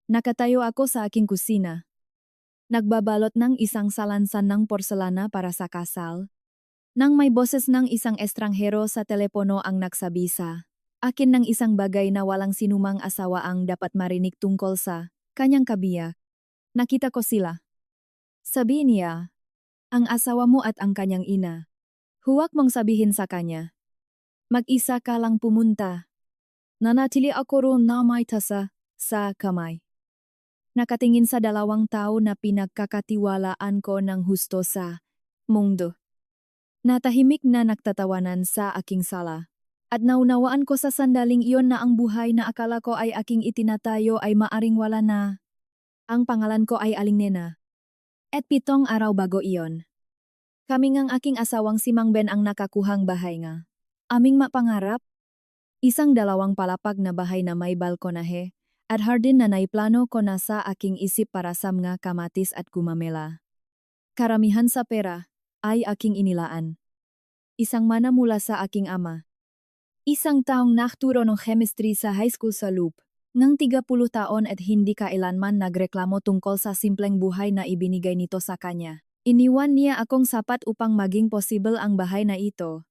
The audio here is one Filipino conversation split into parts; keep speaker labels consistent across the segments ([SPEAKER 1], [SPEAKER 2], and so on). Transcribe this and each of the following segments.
[SPEAKER 1] Nakatayo ako sa aking kusina. Nagbabalot ng isang salansan ng porselana para sa kasal. Nang may boses ng isang estranghero sa telepono ang nagsabisa. Akin ng isang bagay na walang sinumang asawa ang dapat marinig tungkol sa kanyang kabiyak. Nakita ko sila. Sabi niya, ang asawa mo at ang kanyang ina. Huwag mong sabihin sa kanya. Mag-isa ka lang pumunta. Nanatili ako roon na may tasa sa kamay. Nakatingin sa dalawang tao na pinagkakatiwalaan ko ng husto sa mundo. Natahimik na nagtatawanan sa aking sala. At naunawaan ko sa sandaling iyon na ang buhay na akala ko ay aking itinatayo ay maaring wala na. Ang pangalan ko ay Aling Nena. At 7 araw bago iyon. Kami ngang aking asawang si Mang Ben ang nakakuhang bahay nga. Aming mapangarap? Isang 2 palapag na bahay na may balkonahe. At hardin na naiplano ko na sa aking isip para sa mga kamatis at gumamela. Karamihan sa pera ay aking inilaan. Isang mana mula sa aking ama. Isang taong nakturo ng chemistry sa high school sa Loop. Ngang 30 taon at hindi kailanman nagreklamo tungkol sa simpleng buhay na ibinigay nito sa kanya. Iniwan niya akong sapat upang maging possible ang bahay na ito.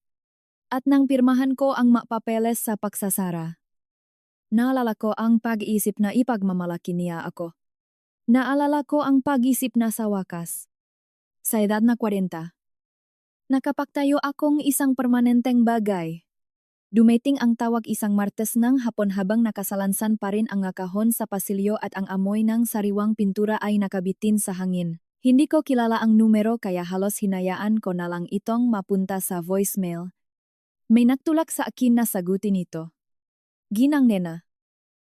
[SPEAKER 1] At nang pirmahan ko ang mapapeles sa pagsasara. Naalala ko ang pag-iisip na ipagmamalaki niya ako. Naalala ko ang pag-isip na sa wakas. Sa edad na 40. Nakapagtayo akong isang permanenteng bagay. Dumating ang tawag isang Martes ng hapon habang nakasalansan pa rin ang kahon sa pasilyo at ang amoy ng sariwang pintura ay nakabitin sa hangin. Hindi ko kilala ang numero kaya halos hinayaan ko na lang itong mapunta sa voicemail. May nagtulak sa akin na sagutin ito. Ginang Nena.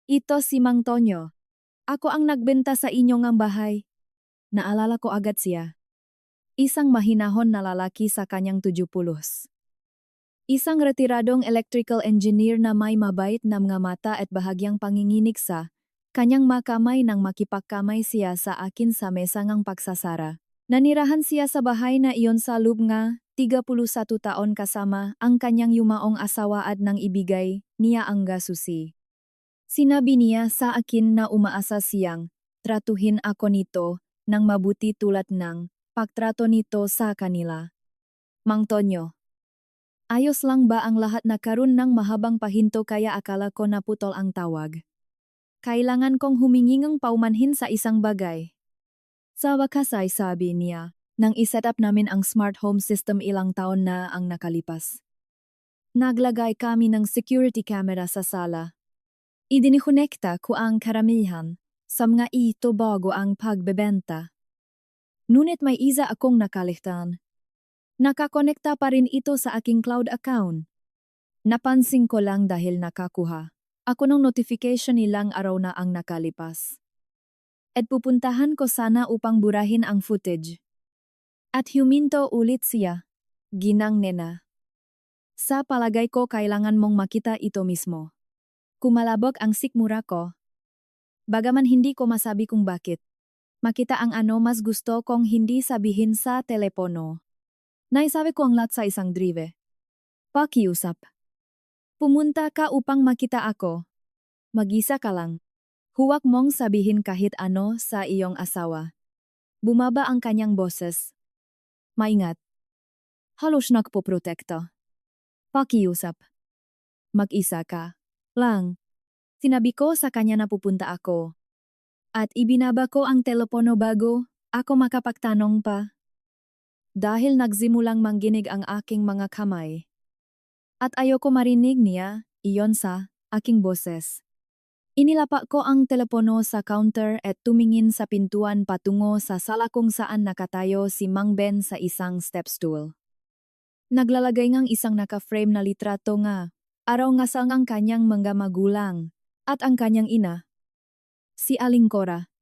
[SPEAKER 1] Ito si Mang Tonyo. Ako ang nagbenta sa inyo ngang bahay. Naalala ko agad siya. Isang mahinahon na lalaki sa kanyang 70s. Isang retiradong electrical engineer na may mabait na mga mata at bahagyang panginginig sa kanyang makamay nang makipagkamay siya sa akin sa mesa ngang pagsasara. Nanirahan siya sa bahay na iyon sa loob nga 31 taon kasama ang kanyang yumaong asawa at nang ibigay niya ang gasusi. Sinabi niya sa akin na umaasa siyang tratuhin ako nito ng mabuti tulad ng pagtrato nito sa kanila. Mang Tonyo. Ayos lang ba ang lahat na karon ng mahabang pahinto kaya akala ko naputol ang tawag? Kailangan kong humingi ng paumanhin sa isang bagay. Sa wakas ay sabi niya, nang iset up namin ang smart home system ilang taon na ang nakalipas. Naglagay kami ng security camera sa sala. Idinikonekta ko ang karamihan sa mga ito bago ang pagbebenta. Ngunit may isa akong nakaligtaan. Nakakonekta pa rin ito sa aking cloud account. Napansin ko lang dahil nakakuha ako ng notification ilang araw na ang nakalipas. At pupuntahan ko sana upang burahin ang footage. At huminto ulit siya. Ginang Nena. Sa palagay ko kailangan mong makita ito mismo. Kumalabog ang sikmura ko. Bagaman hindi ko masabi kung bakit. Makita ang ano mas gusto kong hindi sabihin sa telepono. Naisabi ko ang lahat sa isang drive. Pakiusap. Pumunta ka upang makita ako. Mag-isa ka lang. Huwag mong sabihin kahit ano sa iyong asawa. Bumaba ang kanyang boses. Maingat. Halos nagpoprotekta. Pakiusap. Mag-isa ka. Lang. Sinabi ko sa kanya na pupunta ako. At ibinaba ko ang telepono bago ako makapagtanong pa. Dahil nagsimulang mangginig ang aking mga kamay. At ayoko marinig niya, iyon sa aking boses. Inilapa ko ang telepono sa counter at tumingin sa pintuan patungo sa sala kung saan nakatayo si Mang Ben sa isang step stool. Naglalagay ngang isang naka-frame na litrato nga, araw nga sang ang kanyang mga magulang, at ang kanyang ina. Si Aling Cora.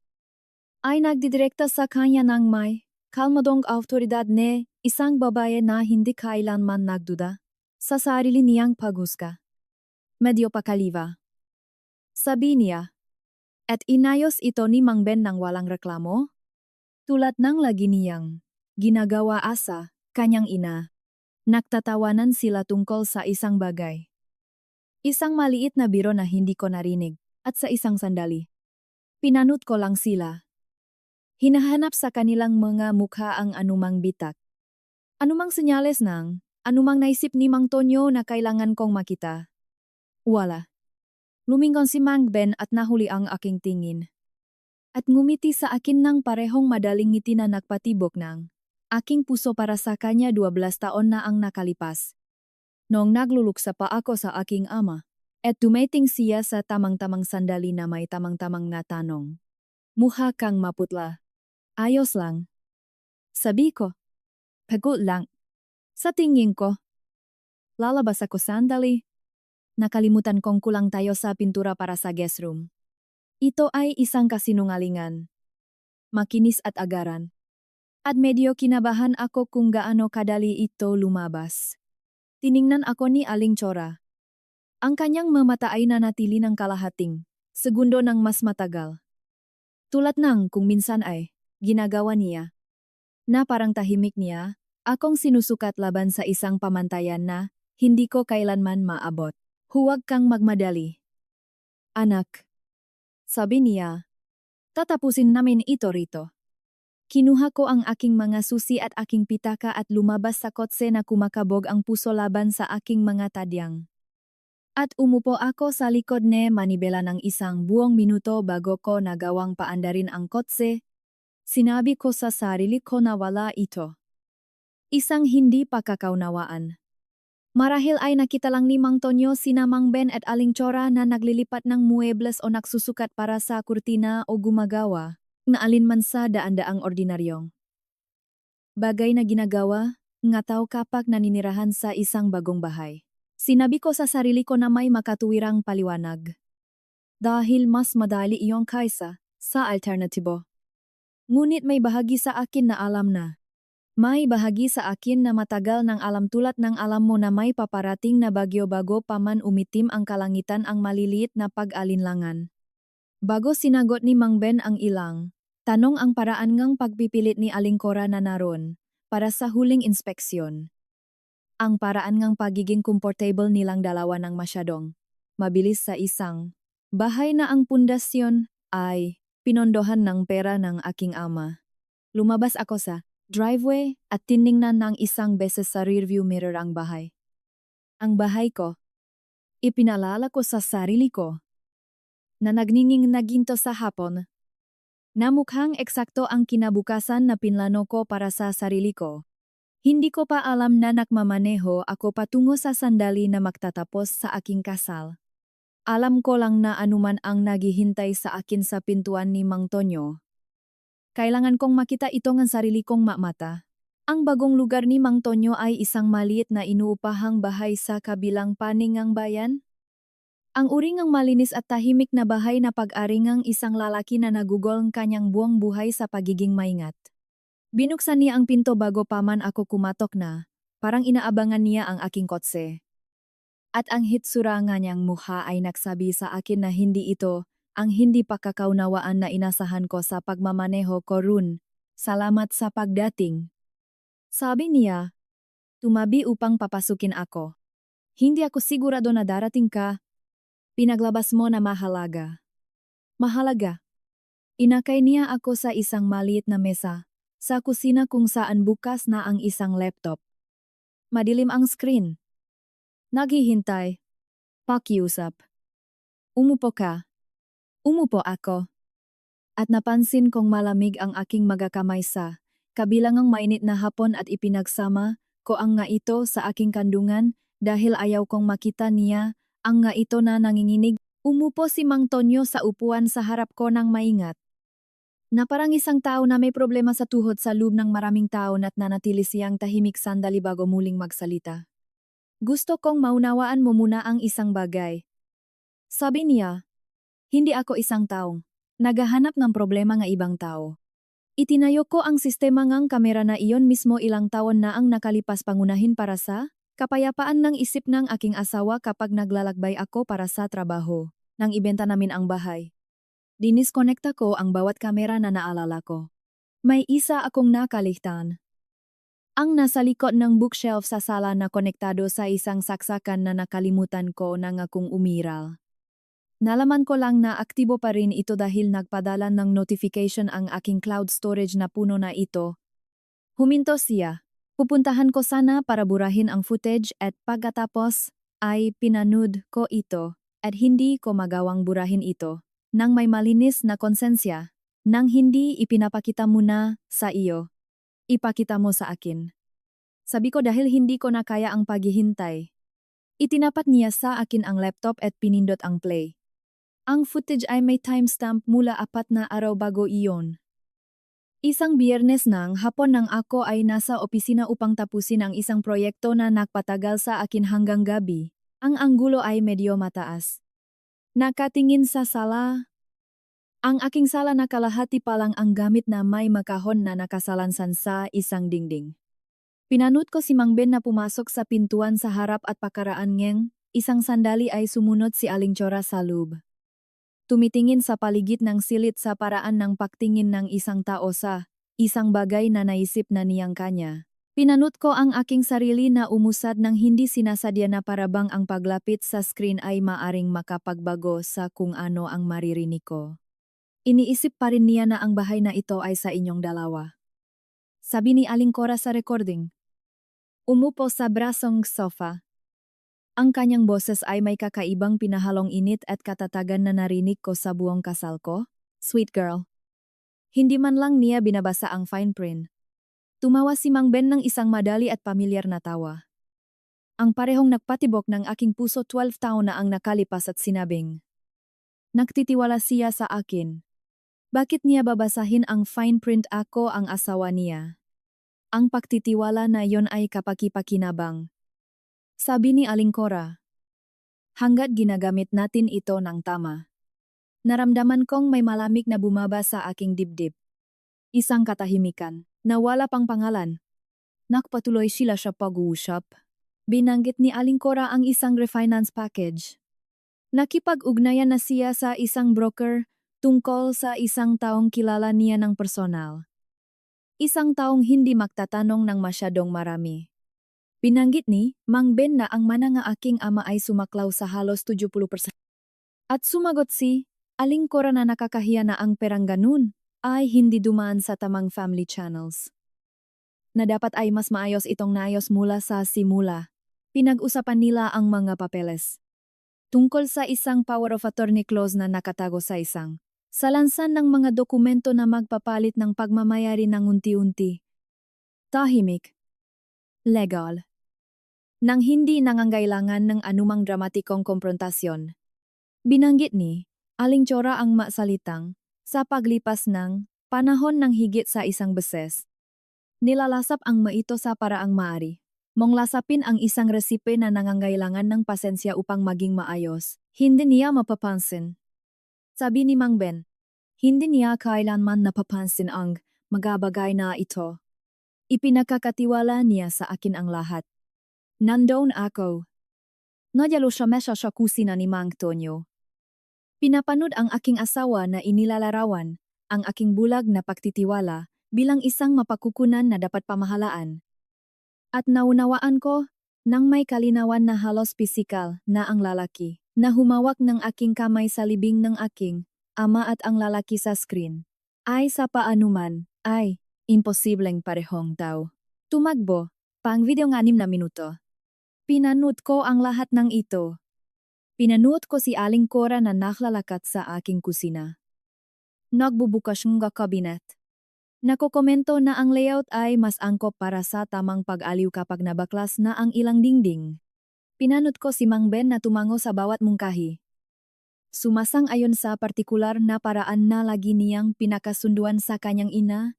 [SPEAKER 1] Ay nagdidirekta sa kanya ng may kalmadong autoridad ne, isang babae na hindi kailanman nagduda sa sarili niyang paghusga. Medyo pakaliva. Sabi niya, at inayos ito ni Mang Ben nang walang reklamo? Tulad ng lagi niyang ginagawa asa, kanyang ina. Nagtatawanan sila tungkol sa isang bagay. Isang maliit na biro na hindi ko narinig, at sa isang sandali. Pinanut ko lang sila. Hinahanap sa kanilang mga mukha ang anumang bitak. Anumang senyales anumang naisip ni Mang Tonyo na kailangan kong makita. Wala. Lumingon si Mang Ben at nahuli ang aking tingin. At ngumiti sa akin ng parehong madaling ngiti na nagpatibok ng aking puso para sa kanya 12 taon na ang nakalipas. Noong nagluluksa pa ako sa aking ama, at dumating siya sa tamang-tamang sandali na may tamang-tamang nga tanong. Mukha kang maputla. Ayos lang. Sabi ko. Pagod lang. Sa tingin ko. Lalabas ako sandali. Nakalimutan kong kulang tayo sa pintura para sa guest room. Ito ay isang kasinungalingan. Makinis at agaran. At medyo kinabahan ako kung gaano kadali ito lumabas. Tiningnan ako ni Aling Chora. Ang kanyang mamata ay nanatili ng kalahating segundo ng mas matagal. Tulad ng kung minsan ay ginagawa niya. Na parang tahimik niya, akong sinusukat laban sa isang pamantayan na hindi ko kailanman maabot. Huwag kang magmadali. Anak. Sabi niya. Tatapusin namin ito rito. Kinuha ko ang aking mga susi at aking pitaka at lumabas sa kotse na kumakabog ang puso laban sa aking mga tadyang. At umupo ako sa likod ni manibela ng isang buong minuto bago ko nagawang paandarin ang kotse. Sinabi ko sa sarili ko na wala ito. Isang hindi pagkakaunawaan. Marahil ay nakita lang ni Mang Tonyo sina Mang Ben at Aling Chora na naglilipat ng muebles o nagsusukat para sa kurtina o gumagawa na alinman sa daan-daang ordinaryong bagay na ginagawa, nga tao kapag naninirahan sa isang bagong bahay. Sinabi ko sa sarili ko na may makatuwirang paliwanag. Dahil mas madali iyon kaysa sa alternatibo. Ngunit may bahagi sa akin na alam na. May bahagi sa akin na matagal nang alam tulad ng alam mo na may paparating na bagyo bago pa man umitim ang kalangitan ang maliliit na pag-alinlangan. Bago sinagot ni Mang Ben ang ilang, tanong ang paraan ngang pagpipilit ni Aling Cora na naroon para sa huling inspeksyon. Ang paraan ngang pagiging komportable nilang dalawa ng masyadong mabilis sa isang bahay na ang pundasyon ay pinondohan ng pera ng aking ama. Lumabas ako sa driveway at tiningnan ng isang beses sa rearview mirror ang bahay. Ang bahay ko. Ipinalala ko sa sarili ko na nagninging naginto sa hapon. Na mukhang eksakto ang kinabukasan na pinlano ko para sa sarili ko. Hindi ko pa alam na nakmamaneho ako patungo sa sandali na magtatapos sa aking kasal. Alam ko lang na anuman ang naghihintay sa akin sa pintuan ni Mang Tonyo. Kailangan kong makita ito ng sarili kong mata. Ang bagong lugar ni Mang Tonyo ay isang maliit na inuupahang bahay sa kabilang panig ng bayan. Ang uri ng malinis at tahimik na bahay na pag-ari ng isang lalaki na nagugol ang kanyang buong buhay sa pagiging maingat. Binuksan niya ang pinto bago pa man ako kumatok na, parang inaabangan niya ang aking kotse. At ang hitsura nga niyang mukha ay nagsabi sa akin na hindi ito ang hindi pagkakaunawaan na inasahan ko sa pagmamaneho ko ron. Salamat sa pagdating. Sabi niya, tumabi upang papasukin ako. Hindi ako sigurado na darating ka. Pinaglabas mo na mahalaga. Mahalaga. Inakay niya ako sa isang maliit na mesa, sa kusina kung saan bukas na ang isang laptop. Madilim ang screen. Naghihintay. Pakiusap. Umupo ka. Umupo ako. At napansin kong malamig ang aking magakamay sa kabilang ang mainit na hapon at ipinagsama ko ang nga ito sa aking kandungan dahil ayaw kong makita niya ang nga ito na nanginginig. Umupo si Mang Tonyo sa upuan sa harap ko ng maingat. Na parang isang tao na may problema sa tuhod sa loob ng maraming taon at nanatili siyang tahimik sandali bago muling magsalita. Gusto kong maunawaan mo muna ang isang bagay. Sabi niya, hindi ako isang taong naghahanap ng problema ng ibang tao. Itinayo ko ang sistema ng kamera na iyon mismo ilang taon na ang nakalipas pangunahin para sa kapayapaan ng isip ng aking asawa kapag naglalakbay ako para sa trabaho, nang ibenta namin ang bahay. Diniskonekta ko ang bawat kamera na naalala ko. May isa akong nakaligtaan. Ang nasa likod ng bookshelf sa sala na konektado sa isang saksakan na nakalimutan ko nang akong umiral. Nalaman ko lang na aktibo pa rin ito dahil nagpadala ng notification ang aking cloud storage na puno na ito. Huminto siya. Pupuntahan ko sana para burahin ang footage at pagkatapos ay pinanood ko ito at hindi ko magawang burahin ito nang may malinis na konsensya. Nang hindi ipinapakita mo na sa iyo, ipakita mo sa akin. Sabi ko dahil hindi ko na kaya ang paghihintay. Itinapat niya sa akin ang laptop at pinindot ang play. Ang footage ay may timestamp mula 4 na araw bago iyon. Isang Biyernes ng hapon nang ako ay nasa opisina upang tapusin ang isang proyekto na nagpatagal sa akin hanggang gabi. Ang anggulo ay medyo mataas. Nakatingin sa sala. Ang aking sala na kalahati pa lang ang gamit na may makahon na nakasalansan sa isang dingding. Pinanood ko si Mang Ben na pumasok sa pintuan sa harap at pakaraan ngeng, isang sandali ay sumunod si Aling Chora sa loob. Tumitingin sa paligid ng silit sa paraan ng pagtingin ng isang tao sa isang bagay na naisip na niyang kanya. Pinanood ko ang aking sarili na umusad ng hindi sinasadya na parabang ang paglapit sa screen ay maaring makapagbago sa kung ano ang maririnig ko. Iniisip pa rin niya na ang bahay na ito ay sa inyong dalawa. Sabi ni Aling Cora sa recording. Umupo sa brasong sofa. Ang kanyang boses ay may kakaibang pinahalong init at katatagan na narinig ko sa buong kasal ko. Sweet girl. Hindi man lang niya binabasa ang fine print. Tumawa si Mang Ben ng isang madali at pamilyar na tawa. Ang parehong nagpatibok ng aking puso 12 taon na ang nakalipas at sinabing. Nagtitiwala siya sa akin. Bakit niya babasahin ang fine print ako ang asawa niya? Ang pagtitiwala na yon ay kapaki-pakinabang. Sabi ni Aling Cora. Hanggat ginagamit natin ito ng tama. Naramdaman kong may malamig na bumaba sa aking dibdib. Isang katahimikan, na wala pang pangalan. Nakpatuloy sila sa pag-uusap. Binanggit ni Aling Cora ang isang refinance package. Nakipag-ugnayan na siya sa isang broker tungkol sa isang taong kilala niya ng personal. Isang taong hindi magtatanong ng masyadong marami. Binanggit ni Mang Ben na ang mana nga aking ama ay sumaklaw sa halos 70%. At sumagot si Aling Cora na nakakahiya na ang perang ganun ay hindi dumaan sa tamang family channels. Na dapat ay mas maayos itong naayos mula sa simula. Pinag-usapan nila ang mga papeles. Tungkol sa isang power of attorney clause na nakatago sa isang salansan ng mga dokumento na magpapalit ng pagmamayari ng unti-unti. Tahimik. Legal. Nang hindi nangangailangan ng anumang dramatikong komprontasyon. Binanggit ni Aling Chora ang masalitang sa paglipas ng panahon ng higit sa isang beses. Nilalasap ang maito sa paraang maari. Mong lasapin ang isang resipe na nangangailangan ng pasensya upang maging maayos. Hindi niya mapapansin. Sabi ni Mang Ben, hindi niya kailanman napapansin ang magabagay na ito. Ipinakakatiwala niya sa akin ang lahat. Nandoon ako. Nagyalo siya mesa sa kusina ni Mang Tonyo. Pinapanood ang aking asawa na inilalarawan, ang aking bulag na pagtitiwala bilang isang mapakukunan na dapat pamahalaan. At naunawaan ko, nang may kalinawan na halos pisikal na ang lalaki, na humawak ng aking kamay sa libing ng aking ama at ang lalaki sa screen, ay sa paanuman, ay imposibleng parehong tao. Tumakbo, pang video ng 6 na minuto. Pinanood ko ang lahat ng ito. Pinanood ko si Aling Cora na naklalakat sa aking kusina. Nagbubukas ng kabinet. Nakokomento na ang layout ay mas angkop para sa tamang pag-aliw kapag nabaklas na ang ilang dingding. Pinanood ko si Mang Ben na tumango sa bawat mungkahi. Sumasang-ayon sa partikular na paraan na lagi niyang pinakasunduan sa kanyang ina.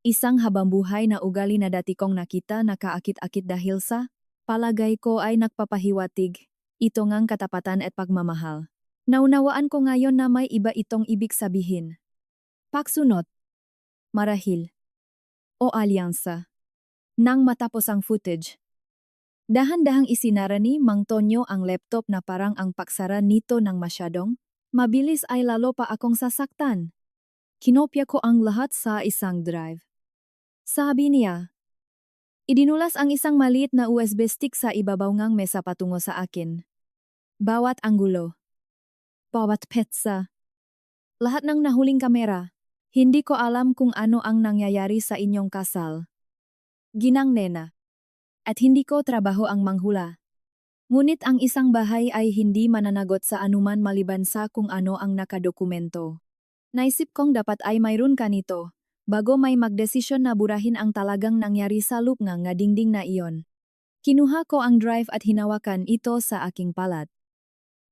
[SPEAKER 1] Isang habambuhay na ugali na dati kong nakita na kaakit-akit dahil sa palagay ko ay nagpapahiwatig, ito ngang katapatan at pagmamahal. Naunawaan ko ngayon na may iba itong ibig sabihin. Pagsunod, marahil, o alyansa. Nang matapos ang footage, dahan-dahang isinara ni Mang Tonyo ang laptop na parang ang paksara nito ng masyadong mabilis ay lalo pa akong sasaktan. Kinopya ko ang lahat sa isang drive. Sabi niya, idinulas ang isang maliit na USB stick sa ibabaw ngang mesa patungo sa akin. Bawat anggulo. bawat petsa. Lahat ng nahuling kamera. Hindi ko alam kung ano ang nangyayari sa inyong kasal. Ginang Nena. At hindi ko trabaho ang manghula. Ngunit ang isang bahay ay hindi mananagot sa anuman maliban sa kung ano ang nakadokumento. Naisip kong dapat ay mayroon ka nito, bago may magdesisyon na burahin ang talagang nangyari sa loop nga dingding na iyon. Kinuha ko ang drive at hinawakan ito sa aking palat.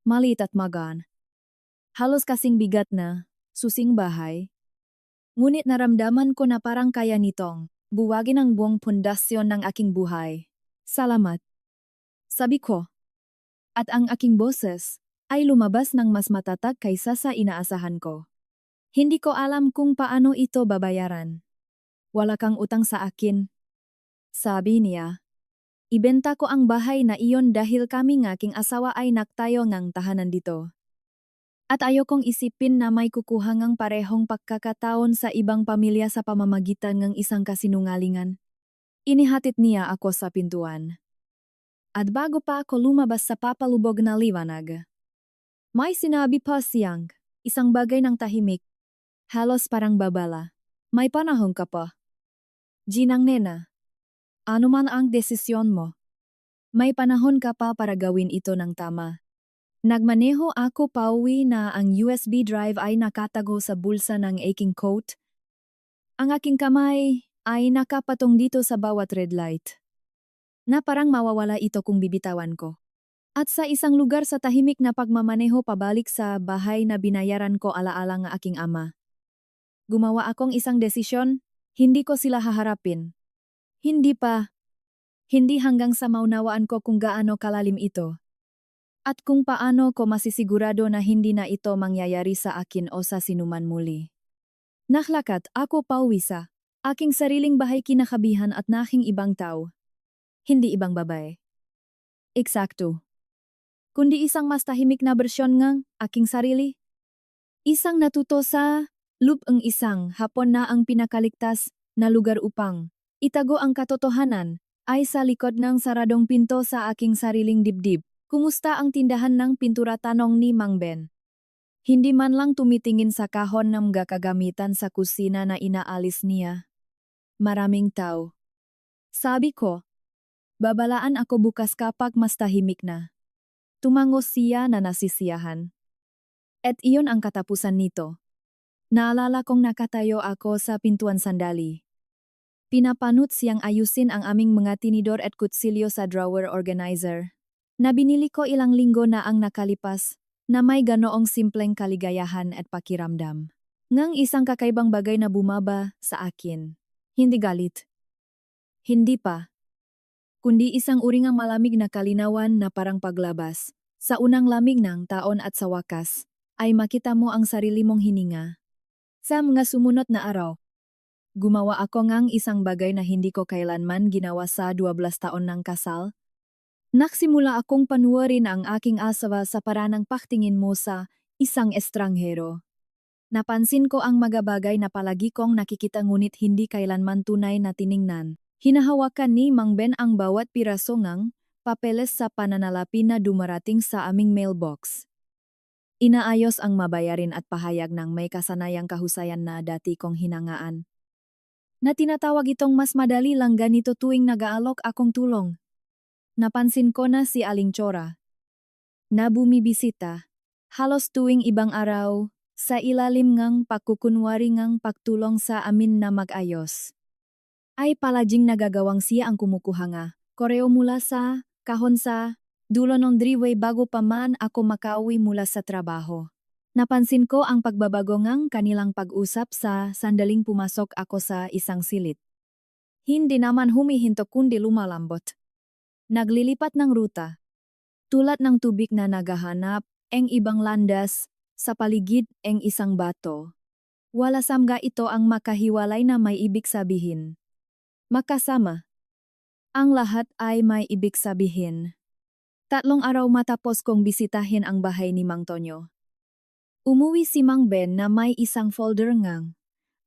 [SPEAKER 1] Maliit at magaan. Halos kasing bigat na, susing bahay. Ngunit naramdaman ko na parang kaya nitong buwagin ang buong pundasyon ng aking buhay. Salamat. Sabi ko. At ang aking boses ay lumabas ng mas matatag kaysa sa inaasahan ko. Hindi ko alam kung paano ito babayaran. Wala kang utang sa akin. Sabi niya. Ibenta ko ang bahay na iyon dahil kami ng aking asawa ay naktayo ng tahanan dito. At ayokong isipin na may kukuha ngang parehong pagkakataon sa ibang pamilya sa pamamagitan ng isang kasinungalingan. Inihatid niya ako sa pintuan. At bago pa ako lumabas sa papalubog na liwanag, may sinabi pa siyang, isang bagay ng tahimik. Halos parang babala. May panahon ka pa. Ginang Nena. Ano man ang desisyon mo. May panahon ka pa para gawin ito ng tama. Nagmaneho ako pauwi na ang USB drive ay nakatago sa bulsa ng aking coat. Ang aking kamay ay nakapatong dito sa bawat red light. Na parang mawawala ito kung bibitawan ko. At sa isang lugar sa tahimik na pagmamaneho pabalik sa bahay na binayaran ko alaala ng aking ama. Gumawa akong isang desisyon, hindi ko sila haharapin. Hindi pa. Hindi hanggang sa maunawaan ko kung gaano kalalim ito. At kung paano ko masisigurado na hindi na ito mangyayari sa akin o sa sinuman muli. Naklakat ako pauwi sa aking sariling bahay kinakabihan at naking ibang tao. Hindi ibang babae. Eksakto. Kundi isang mas tahimik na bersyon ng aking sarili. Isang natuto sa loop ang isang hapon na ang pinakaligtas na lugar upang itago ang katotohanan ay sa likod ng saradong pinto sa aking sariling dibdib. Kumusta ang tindahan ng pintura tanong ni Mang Ben? Hindi man lang tumitingin sa kahon ng mga kagamitan sa kusina na inaalis niya. Maraming tao. Sabi ko, babalaan ako bukas kapag mas tahimik na. Tumango siya na nasisiyahan. At iyon ang katapusan nito. Naalala kong nakatayo ako sa pintuan sandali. Pinapanut siyang ayusin ang aming mga tinidor at kutsilyo sa drawer organizer. Na binili ko ilang linggo na ang nakalipas, na may ganoong simpleng kaligayahan at pakiramdam. Ngang isang kakaibang bagay na bumaba sa akin. Hindi galit. Hindi pa. Kundi isang uringang malamig na kalinawan na parang paglabas. Sa unang lamig ng taon at sa wakas, ay makita mo ang sarili mong hininga. Sa mga sumunod na araw, gumawa ako ngang isang bagay na hindi ko kailanman ginawa sa 12 taon ng kasal. Nagsimula akong panuwarin ang aking asawa sa paranang paktingin mo sa isang estranghero. Napansin ko ang mga bagay na palagi kong nakikita ngunit hindi kailanman tunay na tiningnan. Hinahawakan ni Mang Ben ang bawat piraso ng papeles sa pananalapi na dumarating sa aming mailbox. Inaayos ang mabayarin at pahayag ng may kasanayang kahusayan na dati kong hinangaan. Na tinatawag itong mas madali lang ganito tuwing nag-aalok akong tulong. Napansin ko na si Aling Chora. Na bumibisita, halos tuwing ibang araw, sa ilalim ngang pagkukunwari ngang pagtulong sa amin na mag-ayos. Ay palaging nagagawang siya ang kumukuha nga, koreo mula sa kahon sa dulo ng driveway bago pa man ako makauwi mula sa trabaho. Napansin ko ang pagbabago ngang kanilang pag-usap sa sandaling pumasok ako sa isang silid. Hindi naman humihinto kundi lumalambot. Naglilipat ng ruta. Tulad ng tubig na naghahanap, ang ibang landas, sa paligid ang isang bato. Wala samga ito ang makahiwalay na may ibig sabihin. Makasama. Ang lahat ay may ibig sabihin. 3 araw matapos kong bisitahin ang bahay ni Mang Tonyo. Umuwi si Mang Ben na may isang folder ngang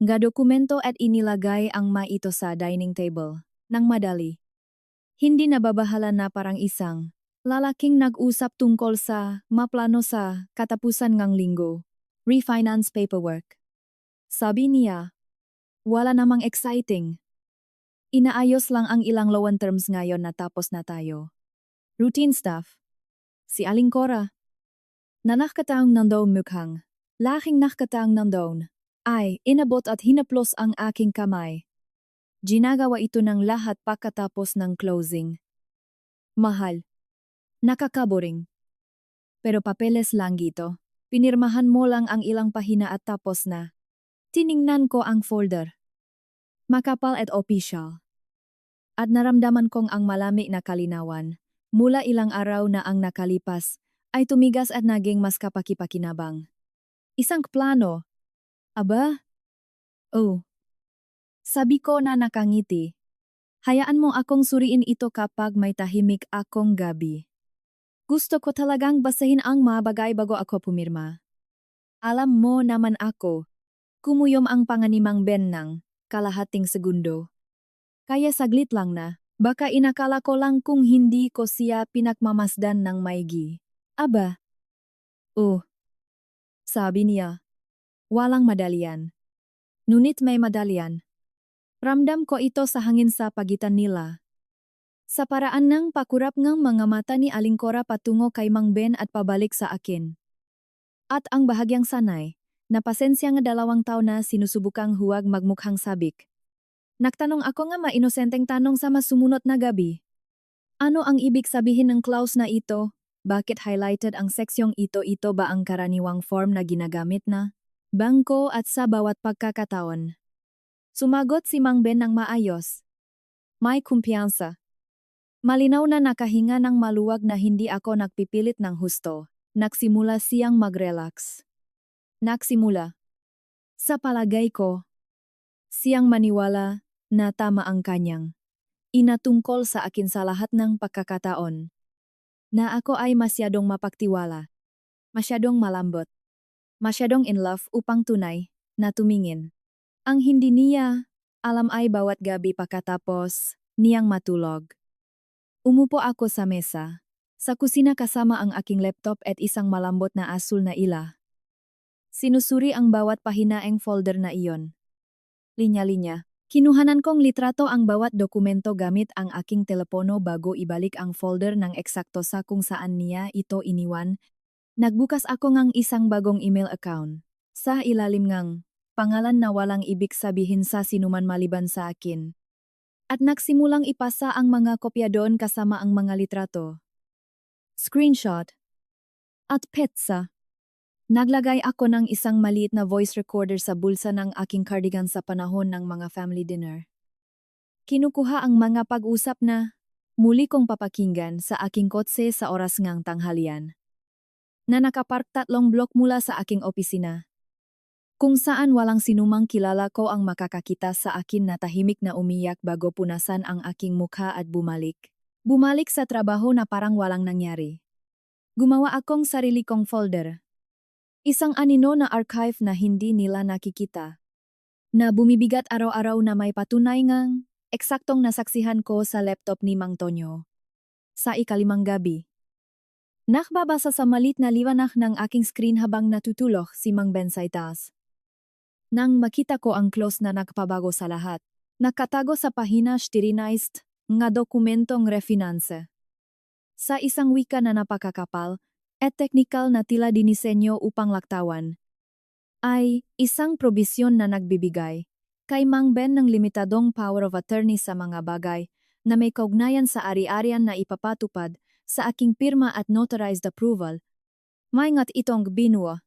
[SPEAKER 1] dokumento at inilagay ang ito sa dining table, nang madali. Hindi nababahala na parang isang Lalaking nag-usap tungkol sa maplano sa katapusan ng linggo. Refinance paperwork. Sabi niya, wala namang exciting. Inaayos lang ang ilang loan terms ngayon na tapos na tayo. Routine stuff. Si Aling Cora. Na nakataong nandoon mukhang. Laking nakataong nandoon. Ay, inabot at hinaplos ang aking kamay. Ginagawa ito ng lahat pagkatapos ng closing. Mahal. Nakakaboring. Pero papeles lang gito. Pinirmahan mo lang ang ilang pahina at tapos na. Tiningnan ko ang folder. Makapal at official. At naramdaman kong ang malamig na kalinawan, mula ilang araw na ang nakalipas, ay tumigas at naging mas kapaki-pakinabang. Isang plano. Aba? Oh. Sabi ko na nakangiti. Hayaan mo akong suriin ito kapag may tahimik akong gabi. Gusto ko talagang basahin ang mga bagay bago ako pumirma. Alam mo naman ako, kumuyom ang panganimang Ben ng kalahating segundo. Kaya saglit lang na, baka inakala ko lang kung hindi ko siya pinagmamasdan ng maigi. Aba? Oh. Sabi niya. Walang madalian. Ngunit may madalian. Ramdam ko ito sa hangin sa pagitan nila. Sa paraan ng pakurap ng mga mata ni Aling Cora patungo kay Mang Ben at pabalik sa akin. At ang bahagyang sanay, na pasensya nga 2 taon na sinusubukang huwag magmukhang sabik. Nagtanong ako nga mainosenteng tanong sa masumunod na gabi. Ano ang ibig sabihin ng clause na ito? Bakit highlighted ang seksyong ito ba ang karaniwang form na ginagamit na bangko at sa bawat pagkakataon? Sumagot si Mang Ben ng maayos. May kumpiyansa. Malinaw na nakahinga ng maluwag na hindi ako nagpipilit ng husto. Nagsimula siyang mag-relax. Nagsimula. Sa palagay ko, siyang maniwala na tama ang kanyang inatungkol sa akin sa lahat ng pagkakataon. Na ako ay masyadong mapagtiwala. Masyadong malambot. Masyadong in love upang tunay na tumingin. Ang hindi niya alam ay bawat gabi pagkatapos niyang matulog. Umupo ako sa mesa. Sa kusina kasama ang aking laptop at isang malambot na asul na ila. Sinusuri ang bawat pahinaeng folder na iyon. Linya-linya. Kinuhanan kong litrato ang bawat dokumento gamit ang aking telepono bago ibalik ang folder ng eksakto sa kung saan niya ito iniwan. Nagbukas ako ng isang bagong email account. Sa ilalim ng pangalan na walang ibig sabihin sa sinuman maliban sa akin. At nagsimulang ipasa ang mga kopya doon kasama ang mga litrato. Screenshot. At petsa. Naglagay ako ng isang maliit na voice recorder sa bulsa ng aking cardigan sa panahon ng mga family dinner. Kinukuha ang mga pag-usap na muli kong papakinggan sa aking kotse sa oras ngang tanghalian. Na nakapark 3 blok mula sa aking opisina. Kung saan walang sinumang kilala ko ang makakakita sa akin na tahimik na umiyak bago punasan ang aking mukha at bumalik. Bumalik sa trabaho na parang walang nangyari. Gumawa akong sarili kong folder. Isang anino na archive na hindi nila nakikita. Na bumibigat araw-araw na may patunay ngang eksaktong nasaksihan ko sa laptop ni Mang Tonyo. Sa ikalimang gabi. Nakbabasa sa malit na liwanag ng aking screen habang natutulog si Mang Ben sa itaas. Nang makita ko ang clause na nagpabago sa lahat, nakatago sa pahina styrinized nga dokumentong refinance. Sa isang wika na napakakapal, at technical na tila dinisenyo upang laktawan, ay isang probisyon na nagbibigay kay Mang Ben ng limitadong power of attorney sa mga bagay na may kaugnayan sa ari-arian na ipapatupad sa aking pirma at notarized approval. Maingat itong binuo.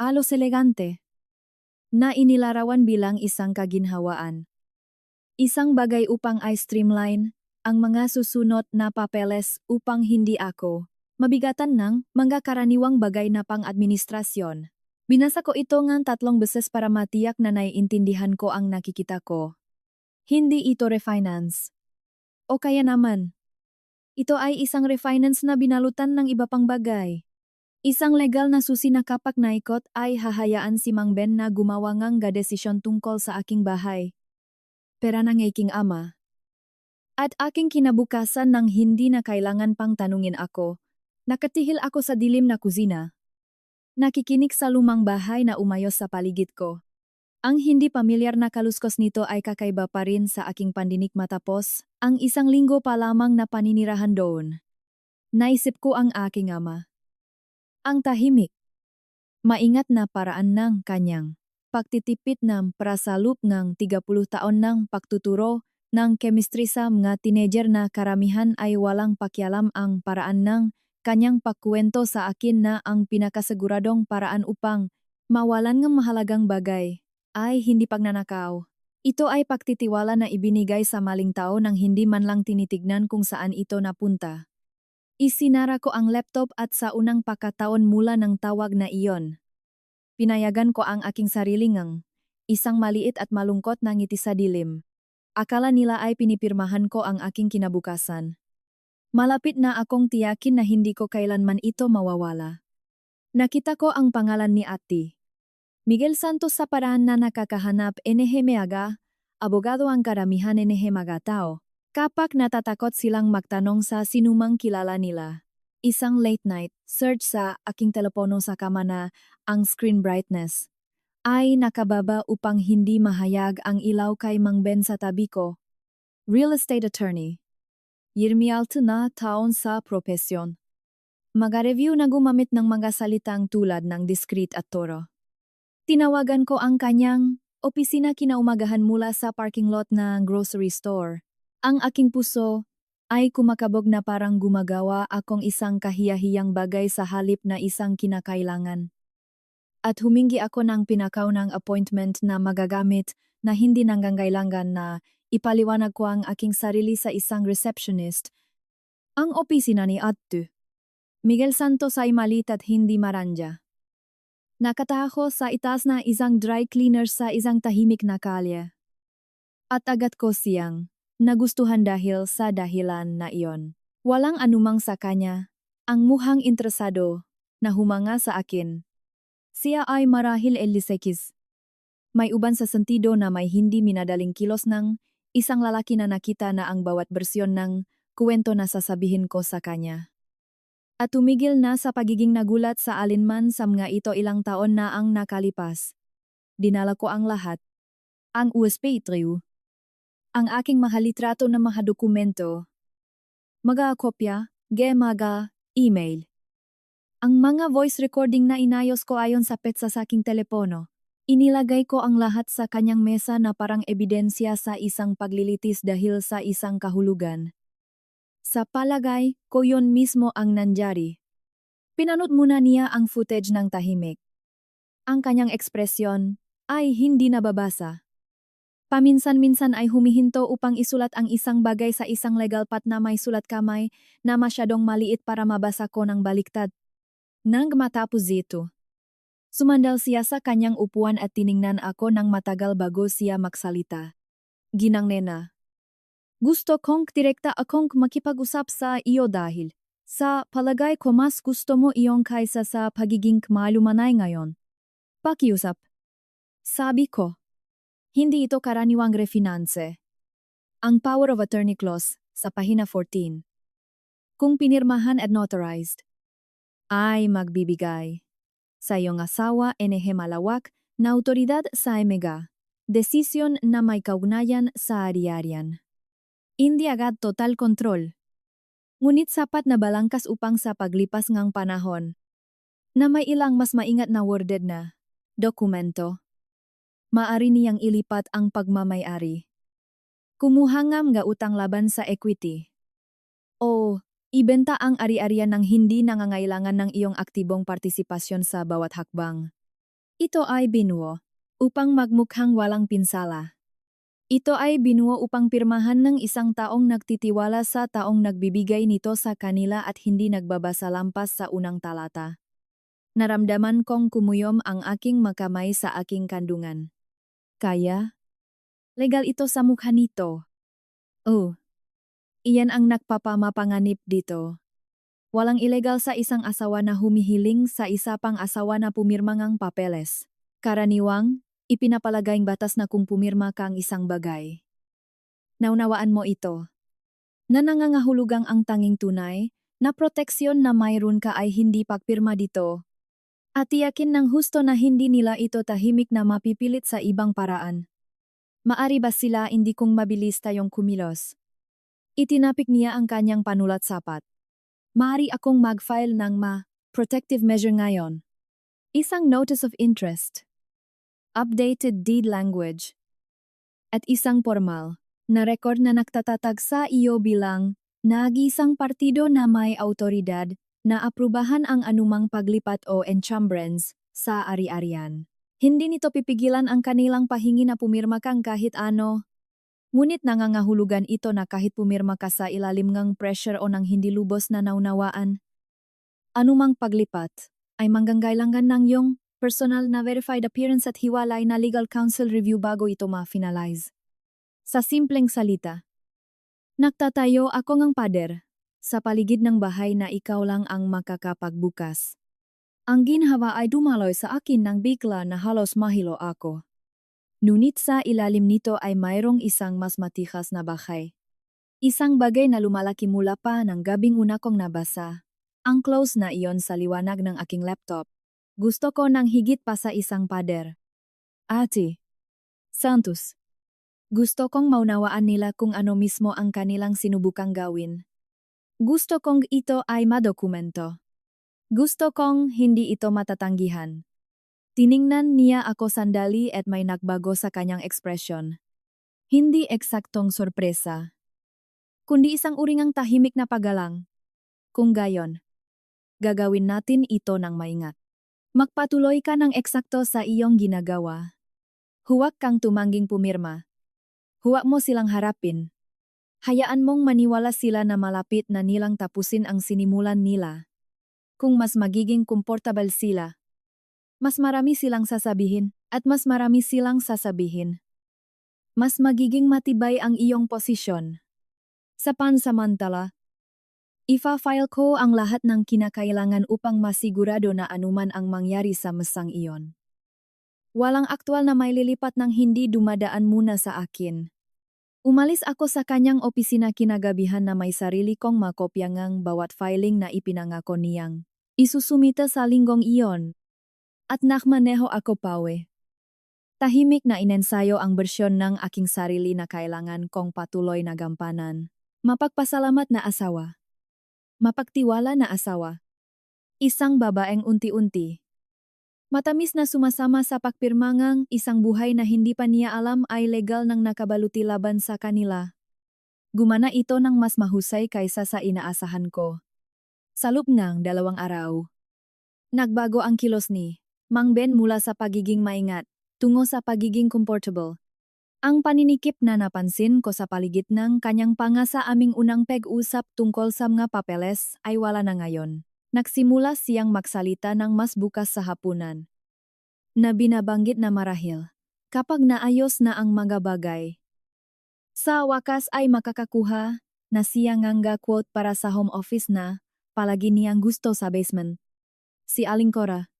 [SPEAKER 1] Alos elegante. Na inilarawan bilang isang kaginhawaan. Isang bagay upang i-streamline ang mga susunod na papeles upang hindi ako mabigatan ng mga karaniwang bagay na pang-administrasyon. Binasa ko ito ng 3 beses para matiyak na naiintindihan ko ang nakikita ko. Hindi ito refinance. O kaya naman, ito ay isang refinance na binalutan ng iba pang bagay. Isang legal na susi na kapag naikot ay hahayaan si Mang Ben na gumawa ngang desisyon tungkol sa aking bahay. Pera ng aking ama. At aking kinabukasan nang hindi na kailangan pang tanungin ako. Nakatihil ako sa dilim na kusina. Nakikinig sa lumang bahay na umayos sa paligid ko. Ang hindi pamilyar na kaluskos nito ay kakaiba pa rin sa aking pandinig matapos ang 1 linggo pa lamang na paninirahan doon. Naisip ko ang aking ama. Ang tahimik. Maingat na paraan ng kanyang pagtitipid ng prasalup ng 30 taon ng pagtuturo ng chemistry sa mga teenager na karamihan ay walang pakialam ang paraan ng kanyang pagkuwento sa akin na ang pinakasiguradong paraan upang mawalan ng mahalagang bagay ay hindi pagnanakaw. Ito ay pagtitiwala na ibinigay sa maling tao nang hindi man lang tinitignan kung saan ito napunta. Isinara ko ang laptop at sa unang pagkataon mula ng tawag na iyon. Pinayagan ko ang aking sarili ngang isang maliit at malungkot na ngiti sa dilim. Akala nila ay pinipirmahan ko ang aking kinabukasan. Malapit na akong tiyakin na hindi ko kailanman ito mawawala. Nakita ko ang pangalan ni Ate Miguel Santos sa paraan na nakakahanap NHMAga, abogado ang karamihan NHMAga tao. Kapag natatakot silang magtanong sa sinumang kilala nila. Isang late night search sa aking telepono sa kama na ang screen brightness ay nakababa upang hindi mahayag ang ilaw kay Mang Ben sa tabi ko. Real estate attorney. 26 na taon sa propesyon. Mag-review na gumamit ng mga salitang tulad ng discreet at toro. Tinawagan ko ang kanyang opisina kinaumagahan mula sa parking lot ng grocery store. Ang aking puso ay kumakabog na parang gumagawa akong isang kahiyahiyang bagay sa halip na isang kinakailangan. At humingi ako ng pinakaunang appointment na magagamit na hindi nanggangailangan na ipaliwanag ko ang aking sarili sa isang receptionist. Ang opisina ni Ate Miguel Santos ay malit at hindi maranja. Nakataho sa itaas na isang dry cleaner sa isang tahimik na kalye. At agad ko siyang nagustuhan dahil sa dahilan na iyon. Walang anumang sa kanya, ang mukhang interesado, na humanga sa akin. Siya ay marahil elisekis. May uban sa sentido na may hindi minadaling kilos ng isang lalaki na nakita na ang bawat bersyon ng kuwento na sasabihin ko sa kanya. At tumigil na sa pagiging nagulat sa alinman sa mga ito ilang taon na ang nakalipas. Dinala ko ang lahat. Ang USB triu. Ang aking mahalitrato na mga dokumento. Mga kopya, mga email. Ang mga voice recording na inayos ko ayon sa petsa sa aking telepono. Inilagay ko ang lahat sa kanyang mesa na parang ebidensya sa isang paglilitis dahil sa isang kahulugan. Sa palagay ko yon mismo ang nangyari. Pinanood muna niya ang footage ng tahimik. Ang kanyang ekspresyon ay hindi nababasa. Paminsan-minsan ay humihinto upang isulat ang isang bagay sa isang legal pad na may sulat kamay na masyadong maliit para mabasa ko ng baliktad. Nang matapos ito, sumandal siya sa kanyang upuan at tiningnan ako ng matagal bago siya magsalita. Ginangnena. Gusto kong direkta akong makipag-usap sa iyo dahil sa palagay ko mas gusto mo iyon kaysa sa pagiging malumanay ngayon. Pakiusap. Sabi ko. Hindi ito karaniwang refinanse. Ang Power of Attorney Clause sa pahina 14. Kung pinirmahan at notarized, ay magbibigay sa iyong asawa malawak na autoridad sa emega, desisyon na may kaugnayan sa ari-arian. Hindi agad total control. Ngunit sapat na balangkas upang sa paglipas ngang panahon na may ilang mas maingat na worded na dokumento. Maari niyang ilipat ang pagmamay-ari. Kumuhangam nga utang laban sa equity. O ibenta ang ari-arian ng hindi nangangailangan ng iyong aktibong partisipasyon sa bawat hakbang. Ito ay binuo upang magmukhang walang pinsala. Ito ay binuo upang pirmahan ng isang taong nagtitiwala sa taong nagbibigay nito sa kanila at hindi nagbabasa lampas sa unang talata. Naramdaman kong kumuyom ang aking makamay sa aking kandungan. Kaya? Legal ito sa mukha nito. Oh, iyan ang nagpapamapanganib dito. Walang ilegal sa isang asawa na humihiling sa isa pang asawa na pumirma ngang papeles. Karaniwang, ipinapalagayng batas na kung pumirma ka ang isang bagay. Naunawaan mo ito. na nangangahulugang ang tanging tunay na proteksyon na mayroon ka ay hindi pagpirma dito. At tiyakin ng husto na hindi nila ito tahimik na mapipilit sa ibang paraan. Maari ba sila hindi kung mabilis tayong kumilos? Itinapik niya ang kanyang panulat sapat. Maari akong mag-file ng protective measure ngayon. Isang notice of interest. Updated deed language. At isang formal na record na nagtatatag sa iyo bilang nag-isang partido na may autoridad na aprubahan ang anumang paglipat o encumbrance sa ari-arian. Hindi nito pipigilan ang kanilang pahingi na pumirma kang kahit ano. Ngunit nangangahulugan ito na kahit pumirma ka sa ilalim ng pressure o ng hindi lubos na naunawaan. Anumang paglipat ay manggangailangan ng iyong personal na verified appearance at hiwalay na legal counsel review bago ito ma-finalize. Sa simpleng salita, nagtatayo ako ng pader sa paligid ng bahay na ikaw lang ang makakapagbukas. Ang ginhawa ay dumaloy sa akin ng bigla na halos mahilo ako. Ngunit sa ilalim nito ay mayroong isang mas matikas na bahay. Isang bagay na lumalaki mula pa ng gabing una kong nabasa. Ang close na iyon sa liwanag ng aking laptop. Gusto ko ng higit pa sa isang pader. Ate Santos, gusto kong maunawaan nila kung ano mismo ang kanilang sinubukang gawin. Gusto kong ito ay madokumento. Gusto kong hindi ito matatanggihan. Tiningnan niya ako sandali at may nagbago sa kanyang ekspresyon. Hindi eksaktong sorpresa, kundi isang uringang tahimik na paggalang. Kung gayon, gagawin natin ito ng maingat. Magpatuloy ka ng eksakto sa iyong ginagawa. Huwag kang tumangging pumirma. Huwag mo silang harapin. Hayaan mong maniwala sila na malapit na nilang tapusin ang sinimulan nila. Kung mas magiging komportable sila, mas marami silang sasabihin, at mas marami silang sasabihin. Mas magiging matibay ang iyong posisyon. Sa pansamantala, ifa-file ko ang lahat ng kinakailangan upang masigurado na anuman ang mangyari sa mesang iyon. Walang aktwal na may lilipat ng hindi dumadaan muna sa akin. Umalis ako sa kanyang opisina kinagabihan na may sarili kong makopya ngang bawat filing na ipinangako niyang isusumita sa linggong iyon. At nakmaneho ako pawe. Tahimik na inensayo ang bersyon ng aking sarili na kailangan kong patuloy na gampanan. Mapagpasalamat na asawa. Mapagtiwala na asawa. Isang babaeng unti-unti. Matamis na sumasama sa pagpirmangang isang buhay na hindi pa niya alam ay legal nang nakabaluti laban sa kanila. Gumana ito ng mas mahusay kaysa sa inaasahan ko. Sa loob ng 2 araw, nagbago ang kilos ni Mang Ben mula sa pagiging maingat tungo sa pagiging comfortable. Ang paninikip na napansin ko sa paligid ng kanyang panga sa aming unang pag-usap tungkol sa mga papeles ay wala na ngayon. Nagsimula siyang magsalita ng mas bukas sa hapunan. Na binabanggit na marahil, kapag naayos na ang mga bagay. Sa wakas ay makakakuha na siya nganga quote para sa home office na palagi niyang gusto sa basement. Si Aling Cora,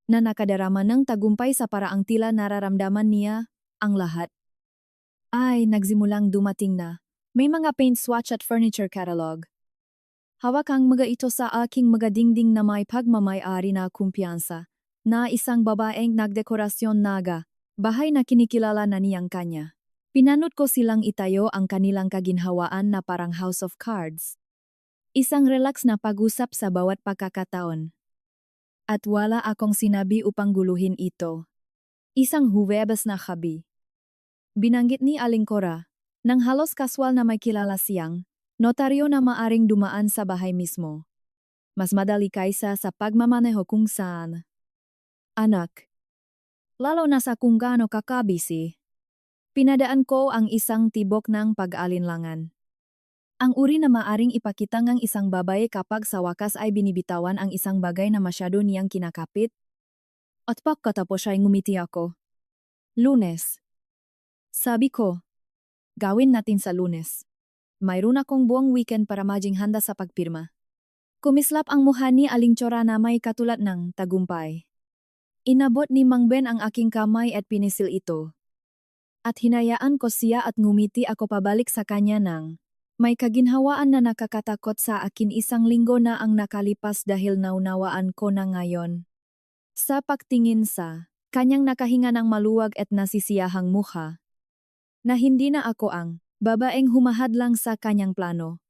[SPEAKER 1] na nakadarama ng tagumpay sa paraang tila nararamdaman niya ang lahat. Ay nagsimulang dumating na. May mga paint swatch at furniture catalog. Hawak ang mga ito sa aking mga dingding na may pagmamay-ari na kumpiyansa, na isang babaeng nagdekorasyon naga, bahay na kinikilala na niyang kanya. Pinanot ko silang itayo ang kanilang kaginhawaan na parang house of cards. Isang relax na pag-usap sa bawat pagkakataon. At wala akong sinabi upang guluhin ito. Isang Huwebes na gabi. Binanggit ni Aling Cora, nang halos kaswal na may kilala siyang, notaryo na maaring dumaan sa bahay mismo. Mas madali kaysa sa pagmamaneho kung saan. Anak. Lalo na sa kung gaano kakabisi. Pinadaan ko ang isang tibok ng pag-alinlangan. Ang uri na maaring ipakita ng isang babae kapag sa wakas ay binibitawan ang isang bagay na masyado niyang kinakapit. At pagkatapos ay ngumiti ako. Lunes. Sabi ko, gawin natin sa Lunes. Mayroon akong buong weekend para maging handa sa pagpirma. Kumislap ang mukha ni Aling Cora na may katulad ng tagumpay. Inabot ni Mang Ben ang aking kamay at pinisil ito. At hinayaan ko siya at ngumiti ako pabalik sa kanya ng May kaginhawaan na nakakatakot sa akin, 1 linggo na ang nakalipas dahil naunawaan ko na ngayon. Sa pagtingin sa kanyang nakahinga ng maluwag at nasisiyahang mukha, na hindi na ako ang babaeng humahadlang sa kanyang plano.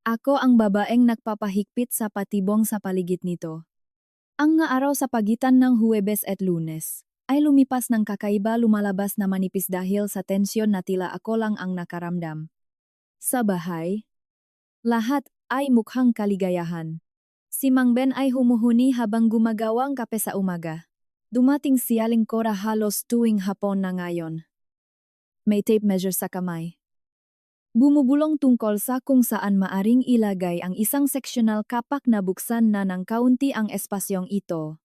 [SPEAKER 1] Ako ang babaeng nagpapahigpit sa patibong sa paligid nito. Ang nga araw sa pagitan ng Huwebes at Lunes ay lumipas ng kakaiba, lumalabas na manipis dahil sa tensyon na tila ako lang ang nakaramdam. Sa bahay, lahat ay mukhang kaligayahan. Si Mang Ben ay humuhuni habang gumagawang kape sa umaga. Dumating si Aling Cora halos tuwing hapon na ngayon. May tape measure sa kamay. Bumubulong tungkol sa kung saan maaring ilagay ang isang sectional kapak na buksan na ng kaunti ang espasyong ito.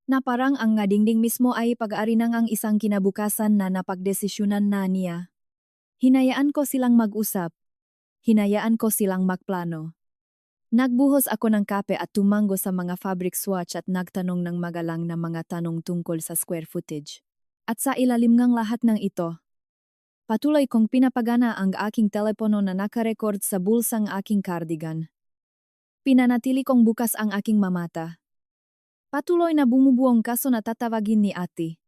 [SPEAKER 1] Na parang ang ngadingding mismo ay pag-aari ng ang isang kinabukasan na napagdesisyonan na niya. Hinayaan ko silang mag-usap. Hinayaan ko silang magplano. Nagbuhos ako ng kape at tumango sa mga fabric swatch at nagtanong ng magalang na mga tanong tungkol sa square footage. At sa ilalim ng lahat ng ito, patuloy kong pinapagana ang aking telepono na nakarecord sa bulsang aking cardigan. Pinanatili kong bukas ang aking mamata. Patuloy na bumubuong kaso na tatawagin ni Ate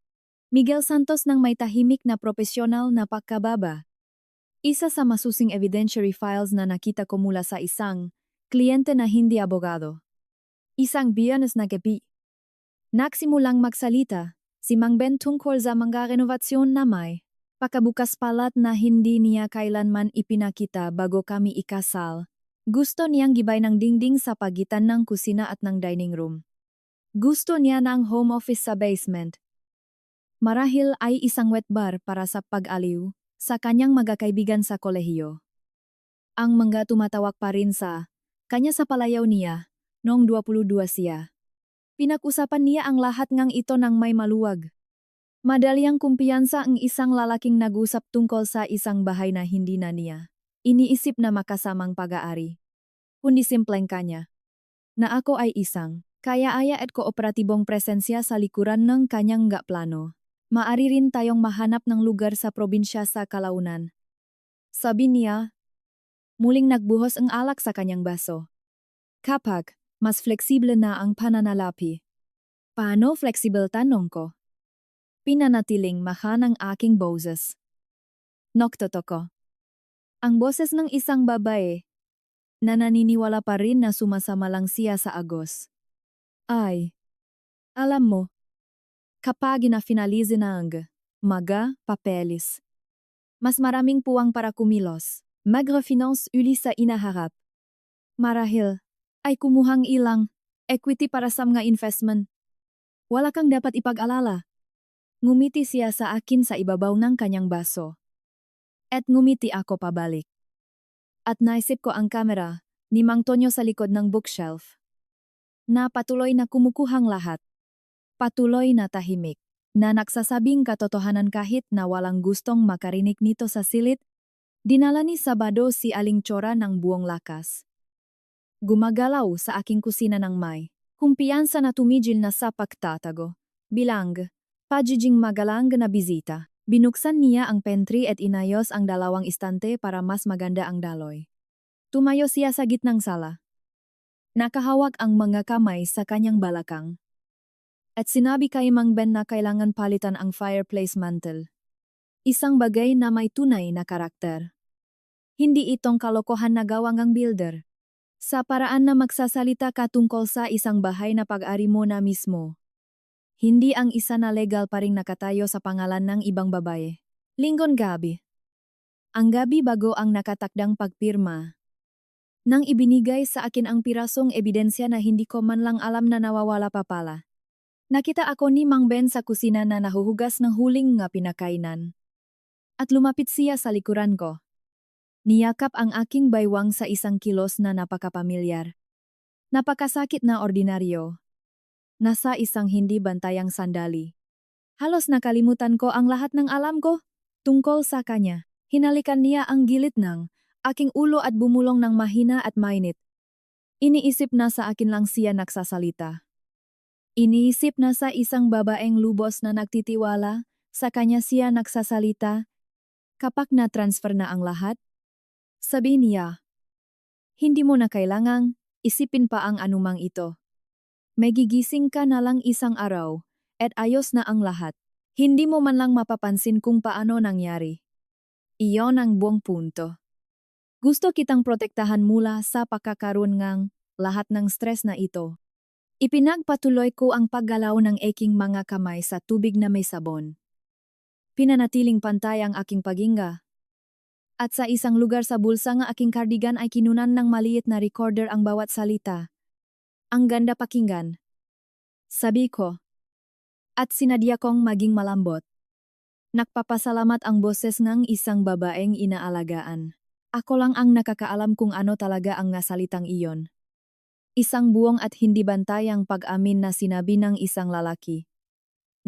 [SPEAKER 1] Miguel Santos ng may tahimik na profesional na pagkababa. Isa sa masusing evidentiary files na nakita ko mula sa isang kliyente na hindi abogado. Isang Biyernes na gabi. Nagsimulang magsalita si Mang Ben tungkol sa mga renovatsyon na may pakabukas palat na hindi niya kailanman ipinakita bago kami ikasal. Gusto niyang gibay ng dingding sa pagitan ng kusina at ng dining room. Gusto niya ng home office sa basement. Marahil ay isang wet bar para sa pag-aliw sa kanyang magkakaibigan sa kolehiyo. Ang mga tumatawag pa rin sa kanya sa palayaw niya noong 22 siya. Pinag-usapan niya ang lahat ngang ito ng may maluwag. Madalyang kumpiyansa ang isang lalaking nag-usap tungkol sa isang bahay na hindi na niya iniisip na makasamang pag-aari. Kundi simpleng kanya na ako ay isang kaya-aya at kooperatibong presensya sa likuran ng kanyang plano. Maari rin tayong mahanap ng lugar sa probinsya sa kalaunan. Sabi niya, muling nagbuhos ang alak sa kanyang baso. Kapag mas fleksible na ang pananalapi. Paano flexible, tanong ko? Pinanatiling maha ng aking boses. Noktoto. Ang boses ng isang babae na naniniwala pa rin na sumasama lang siya sa agos. Ay, alam mo, kapag na-finalize na ang mga papeles, mas maraming puwang para kumilos, mag-refinance uli sa inaharap. Marahil, ay kumuhang ilang equity para sa mga investment. Wala kang dapat ipag-alala. Ngumiti siya sa akin sa ibabaw ng kanyang baso. At ngumiti ako pabalik. At naisip ko ang kamera ni Mang Tonyo sa likod ng bookshelf. Na patuloy na kumukuhang lahat. Patuloy na tahimik. Na nagsasabing katotohanan kahit na walang gustong makarinig nito sa silid. Dinala ni Sabado si Aling Cora ng buong lakas. Gumagalaw sa aking kusina ng may kumpiyansa na tumigil na sa pagtatago. Bilang, pagiging magalang na bisita. Binuksan niya ang pantry at inayos ang 2 istante para mas maganda ang daloy. Tumayo siya sa gitnang sala. Nakahawak ang mga kamay sa kanyang balakang. At sinabi kay Mang Ben na kailangan palitan ang fireplace mantle. Isang bagay na may tunay na karakter. Hindi itong kalokohan na gawang ang builder. Sa paraan na magsasalita ka tungkol sa isang bahay na pag-ari mo na mismo. Hindi ang isa na legal pa ring nakatayo sa pangalan ng ibang babae. Linggon gabi. Ang gabi bago ang nakatakdang pagpirma. Nang ibinigay sa akin ang pirasong ebidensya na hindi ko man lang alam na nawawala pa pala. Nakita ako ni Mang Ben sa kusina na nahuhugas ng huling nga pinakainan. At lumapit siya sa likuran ko. Niyakap ang aking baywang sa isang kilos na napakapamilyar. Napakasakit na ordinaryo. Nasa isang hindi bantayang sandali. Halos nakalimutan ko ang lahat ng alam ko tungkol sa kanya. Hinalikan niya ang gilid ng aking ulo at bumulong ng mahina at mainit. Iniisip na sa akin lang siya nagsasalita. Iniisip na sa isang babaeng lubos na nagtitiwala, sa kanya siya nagsasalita. Kapag na-transfer na ang lahat, Sabi niya, hindi mo na kailangang isipin pa ang anumang ito. May gigising ka na lang isang araw, at ayos na ang lahat. Hindi mo man lang mapapansin kung paano nangyari. Iyon ang buong punto. Gusto kitang protektahan mula sa pagkakaroon ngang lahat ng stress na ito. Ipinagpatuloy ko ang paggalaw ng aking mga kamay sa tubig na may sabon. Pinanatiling pantay ang aking paghinga. At sa isang lugar sa bulsa ng aking cardigan ay kinunan ng maliit na recorder ang bawat salita. Ang ganda pakinggan. Sabi ko. At sinadya kong maging malambot. Nagpapasalamat ang boses ng isang babaeng inaalagaan. Ako lang ang nakakaalam kung ano talaga ang nasalitang iyon. Isang buong at hindi bantayang pag-amin na sinabi ng isang lalaki.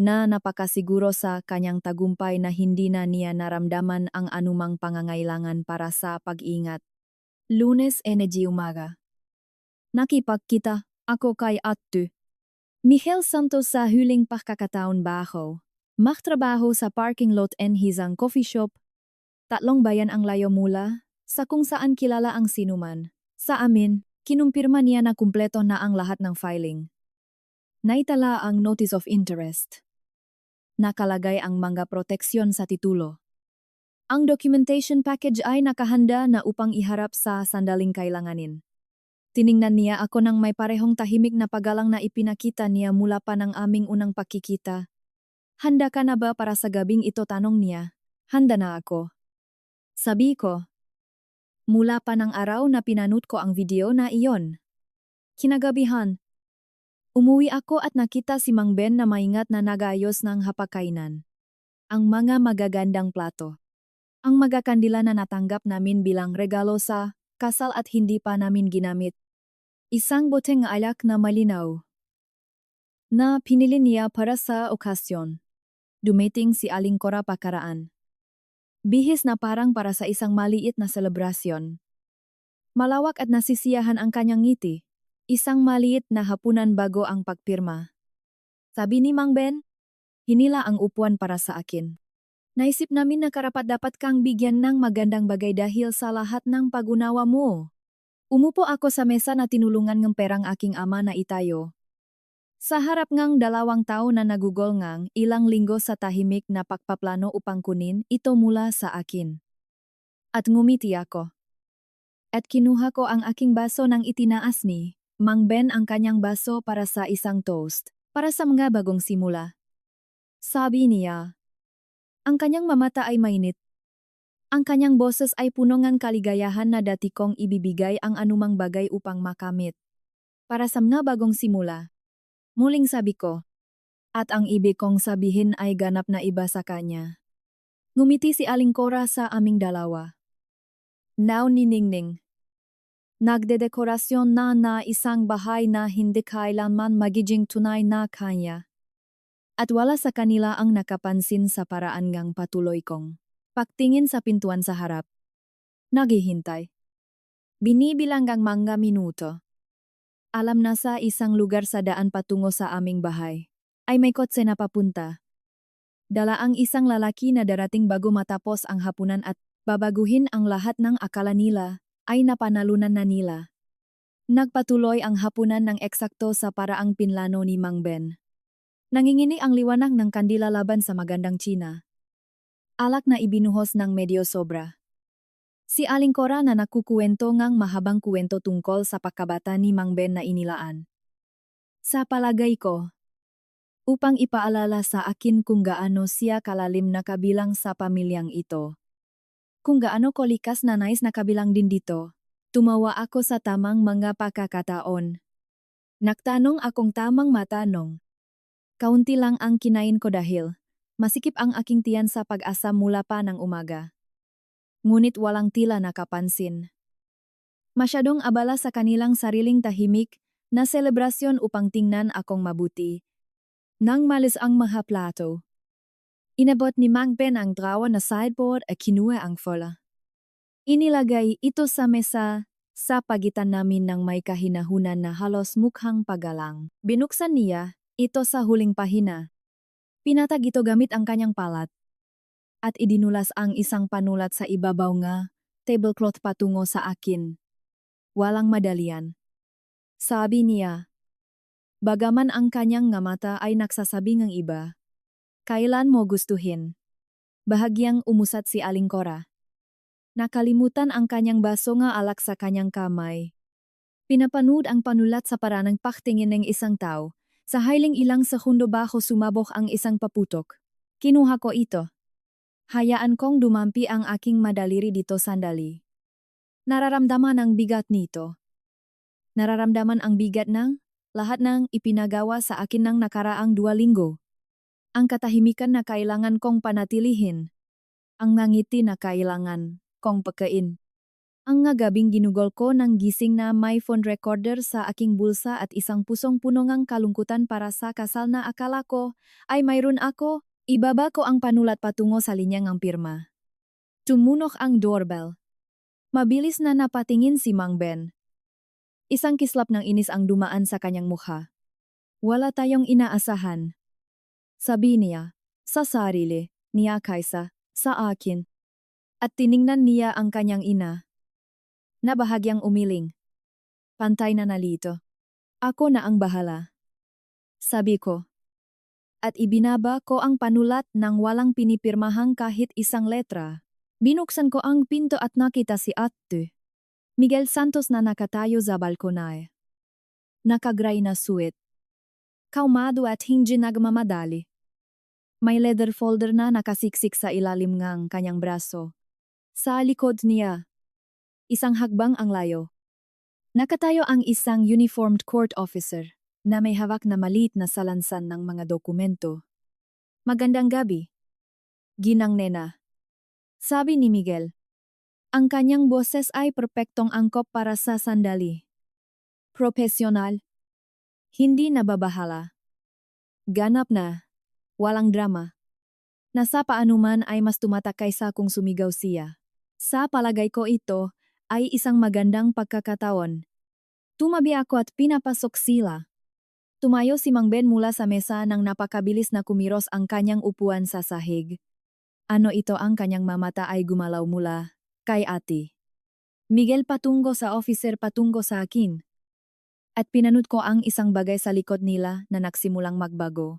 [SPEAKER 1] Na napakasiguro sa kanyang tagumpay na hindi na niya naramdaman ang anumang pangangailangan para sa pag-ingat. Lunes Energy Umaga. Nakipagkita ako kay Atu. Michel Santos sa huling pagkakataon baho. Magtrabaho sa parking lot and hisang coffee shop. 3 bayan ang layo mula sa kung saan kilala ang sinuman. Sa amin, kinumpirma niya na kumpleto na ang lahat ng filing. Naitala ang notice of interest. Nakalagay ang mga proteksyon sa titulo. Ang documentation package ay nakahanda na upang iharap sa sandaling kailanganin. Tiningnan niya ako ng may parehong tahimik na paggalang na ipinakita niya mula pa ng aming unang pagkikita. Handa ka na ba para sa gabing ito, tanong niya? Handa na ako. Sabi ko. Mula pa ng araw na pinanood ko ang video na iyon. Kinagabihan. Umuwi ako at nakita si Mang Ben na maingat na nag-aayos ng hapagkainan. Ang mga magagandang plato. Ang magakandila na natanggap namin bilang regalo sa kasal at hindi pa namin ginamit. Isang boteng alak na malinaw. Na pinili niya para sa okasyon. Dumating si Aling Cora pakaraan. Bihis na parang para sa isang maliit na selebrasyon. Malawak at nasisiyahan ang kanyang ngiti. Isang maliit na hapunan bago ang pagpirma. Sabi ni Mang Ben, hinila ang upuan para sa akin. Naisip namin na karapat-dapat kang bigyan ng magandang bagay dahil sa lahat ng pag-unawa mo. Umupo ako sa mesa na tinulungan ng perang aking ama na itayo. Sa harap ngang 2 tao na nagugol ngang ilang linggo sa tahimik na pagpaplano upang kunin ito mula sa akin. At ngumiti ako. At kinuha ko ang aking baso ng itinaas ni Mang Ben ang kanyang baso para sa isang toast, para sa mga bagong simula. Sabi niya. Ang kanyang mamata ay mainit. Ang kanyang boses ay puno ng kaligayahan na dati kong ibibigay ang anumang bagay upang makamit. Para sa mga bagong simula. Muling sabi ko. At ang ibig kong sabihin ay ganap na iba sa kanya. Ngumiti si Aling Cora sa aming dalawa. Now ni Ningning. Nagdedekorasyon na isang bahay na hindi kailanman magiging tunay na kanya. At wala sa kanila ang nakapansin sa paraan ngang patuloy kong pagtingin sa pintuan sa harap. Naghihintay. Binibilang ang mga minuto. Alam na sa isang lugar sa daan patungo sa aming bahay, ay may kotse na papunta. Dala ang isang lalaki na darating bago matapos ang hapunan at babaguhin ang lahat ng akala nila, ay napanalunan na nila. Nagpatuloy ang hapunan ng eksakto sa paraang pinlano ni Mang Ben. Nangingini ang liwanag ng kandila laban sa magandang Tsina. Alak na ibinuhos ng medyo sobra. Si Aling Cora na nakukuwento ngang mahabang kuwento tungkol sa pagkabata ni Mang Ben na inilaan. Sa palagay ko, upang ipaalala sa akin kung gaano siya kalalim na kabilang sa pamilyang ito. Kung gaano ko likas na nais na kabilang din dito, tumawa ako sa tamang mga pagkakataon. Nagtanong akong tamang matanong. Kaunti lang ang kinain ko dahil masikip ang aking tiyan sa pag-asa mula pa ng umaga. Ngunit walang tila nakapansin. Masyadong abala sa kanilang sariling tahimik na selebrasyon upang tingnan akong mabuti. Nang malis ang mga plato, inabot ni Mang Ben ang drawer na sideboard at kinuha ang fola. Inilagay ito sa mesa sa pagitan namin ng may kahinahunan na halos mukhang paggalang. Binuksan niya ito sa huling pahina. Pinatag ito gamit ang kanyang palat. At idinulas ang isang panulat sa ibabaw nga, tablecloth patungo sa akin. Walang madalian. Sabi niya. Bagaman ang kanyang nga mata ay nagsasabi ng iba. Kailan mo gustuhin? Bahagyang umusat si Aling Cora. Nakalimutan ang kanyang baso nga alak sa kanyang kamay. Pinapanood ang panulat sa paranang paktingin ng isang tao. Sa hailing ilang segundo bago sumabok ang isang paputok. Kinuha ko ito. Hayaan kong dumampi ang aking madaliri dito sandali. Nararamdaman ang bigat nito. Nararamdaman ang bigat ng lahat ng ipinagawa sa akin ng nakaraang 2 linggo. Ang katahimikan na kailangan kong panatilihin. Ang ngangiti na kailangan kong pagkain. Ang nga gabing ginugol ko ng gising na may phone recorder sa aking bulsa at isang pusong puno ng kalungkutan para sa kasal na akala ko ay mayroon ako, ibaba ko ang panulat patungo sa linyang ang pirma. Tumunok ang doorbell. Mabilis na napatingin si Mang Ben. Isang kislap ng inis ang dumaan sa kanyang mukha. Wala tayong inaasahan. Sabi niya, sa sarili, niya kaysa, sa akin. At tiningnan niya ang kanyang ina. Na bahagyang umiling. Pantay na nalito. Ako na ang bahala. Sabi ko. At ibinaba ko ang panulat nang walang pinipirmahang kahit isang letra. Binuksan ko ang pinto at nakita si Ate Miguel Santos na nakatayo sa balkonae. Nakagray na suit. Kaumado at hindi nagmamadali. May leather folder na nakasiksik sa ilalim ng kanyang braso. Sa likod niya. Isang hakbang ang layo. Nakatayo ang isang uniformed court officer na may hawak na maliit na salansan ng mga dokumento. Magandang gabi. Ginang Nena. Sabi ni Miguel. Ang kanyang boses ay perpektong angkop para sa sandali. Profesional. Hindi nababahala. Ganap na. Walang drama. Nasa paanuman ay mas tumatak kaysa kung sumigaw siya. Sa palagay ko ito ay isang magandang pagkakataon. Tumabi ako at pinapasok sila. Tumayo si Mang Ben mula sa mesa nang napakabilis na kumiros ang kanyang upuan sa sahig. Ano ito ang kanyang mamata ay gumalaw mula kay Ate Miguel patungo sa officer patungo sa akin. At pinanood ko ang isang bagay sa likod nila na nagsimulang magbago.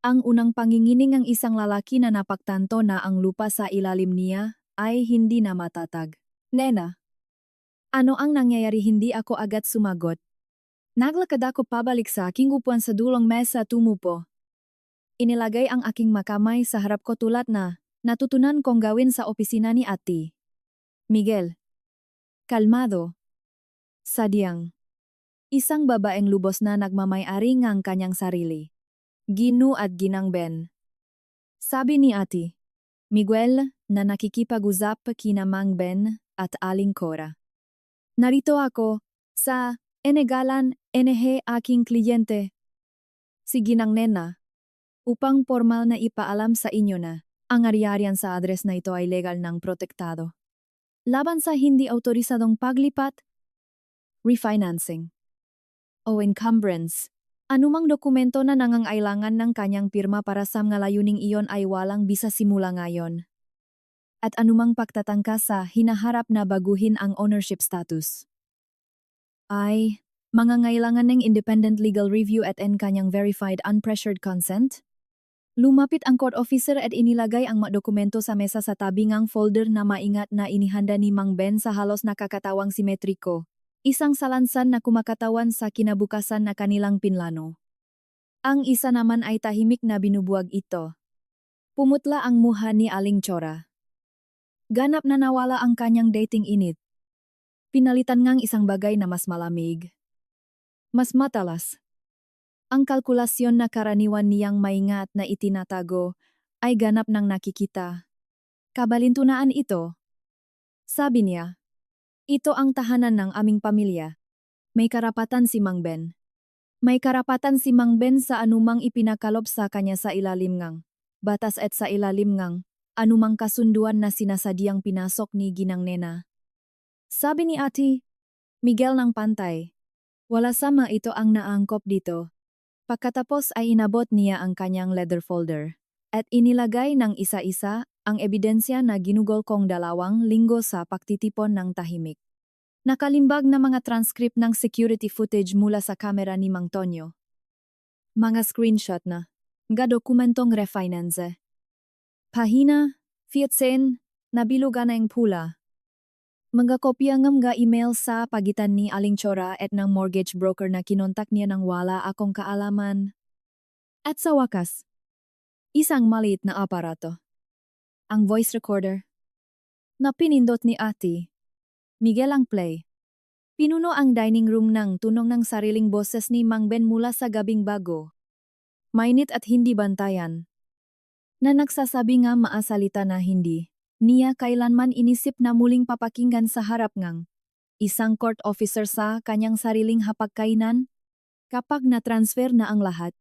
[SPEAKER 1] Ang unang pangingining ng isang lalaki na napagtanto na ang lupa sa ilalim niya ay hindi na matatag. Nena. Ano ang nangyayari? Hindi ako agad sumagot. Naglakad ako pabalik sa aking upuan sa dulong mesa tumupo. Inilagay ang aking makamay sa harap ko tulad na natutunan kong gawin sa opisina ni Ate Miguel. Kalmado. Sadyang. Isang babaeng lubos na nagmamay-ari ng kanyang sarili. Ginu at Ginang Ben. Sabi ni Ate Miguel na nakikipag-usap kina Mang Ben at Aling Cora. Narito ako sa enegalan aking kliyente. Si Ginang Nena. Upang formal na ipaalam sa inyo na ang ari-arian sa address na ito ay legal ng protektado. Laban sa hindi autorisadong paglipat, refinancing, o encumbrance. Anumang dokumento na nangangailangan ng kanyang pirma para sa mga layuning iyon ay walang bisa simula ngayon. At anumang pagtatangka sa hinaharap na baguhin ang ownership status ay mangangailangan ng independent legal review at kanyang verified unpressured consent. Lumapit ang court officer at inilagay ang mga dokumento sa mesa sa tabi ng folder na maingat na inihanda ni Mang Ben sa halos nakakatawang simetriko. Isang salansan na kumakatawan sa kinabukasan na kanilang pinlano. Ang isa naman ay tahimik na binubuwag ito. Pumutla ang muha ni Aling Cora. Ganap na nawala ang kanyang dating init. Pinalitan ngang isang bagay na mas malamig. Mas matalas. Ang kalkulasyon na karaniwan niyang maingat na itinatago ay ganap nang nakikita. Kabalintunaan ito. Sabi niya. Ito ang tahanan ng aming pamilya. May karapatan si Mang Ben. May karapatan si Mang Ben sa anumang ipinakalob sa kanya sa ilalim ng batas at sa ilalim ng anumang kasunduan na sinasadyang pinasok ni Ginang Nena. Sabi ni Ate Miguel ng pantay. Wala sama ito ang naangkop dito. Pagkatapos ay inabot niya ang kanyang leather folder at inilagay ng isa-isa ang ebidensya na ginugol kong 2 linggo sa pagtitipon ng tahimik. Nakalimbag na mga transcript ng security footage mula sa kamera ni Mang Tonyo. Mga screenshot na. Nga dokumentong refinance. Pahina, 14, nabilugan na ang pula. Mga kopya ng mga email sa pagitan ni Aling Chora at ng mortgage broker na kinontak niya nang wala akong kaalaman. At sa wakas, isang maliit na aparato. Ang voice recorder. Na pinindot ni Ate. Miguel ang play. Pinuno ang dining room ng tunog ng sariling boses ni Mang Ben mula sa gabing bago. Mainit at hindi bantayan. Na nagsasabi nga maasalita na hindi niya kailanman inisip na muling papakinggan sa harap ngang isang court officer sa kanyang sariling hapagkainan. Kapag na-transfer na ang lahat,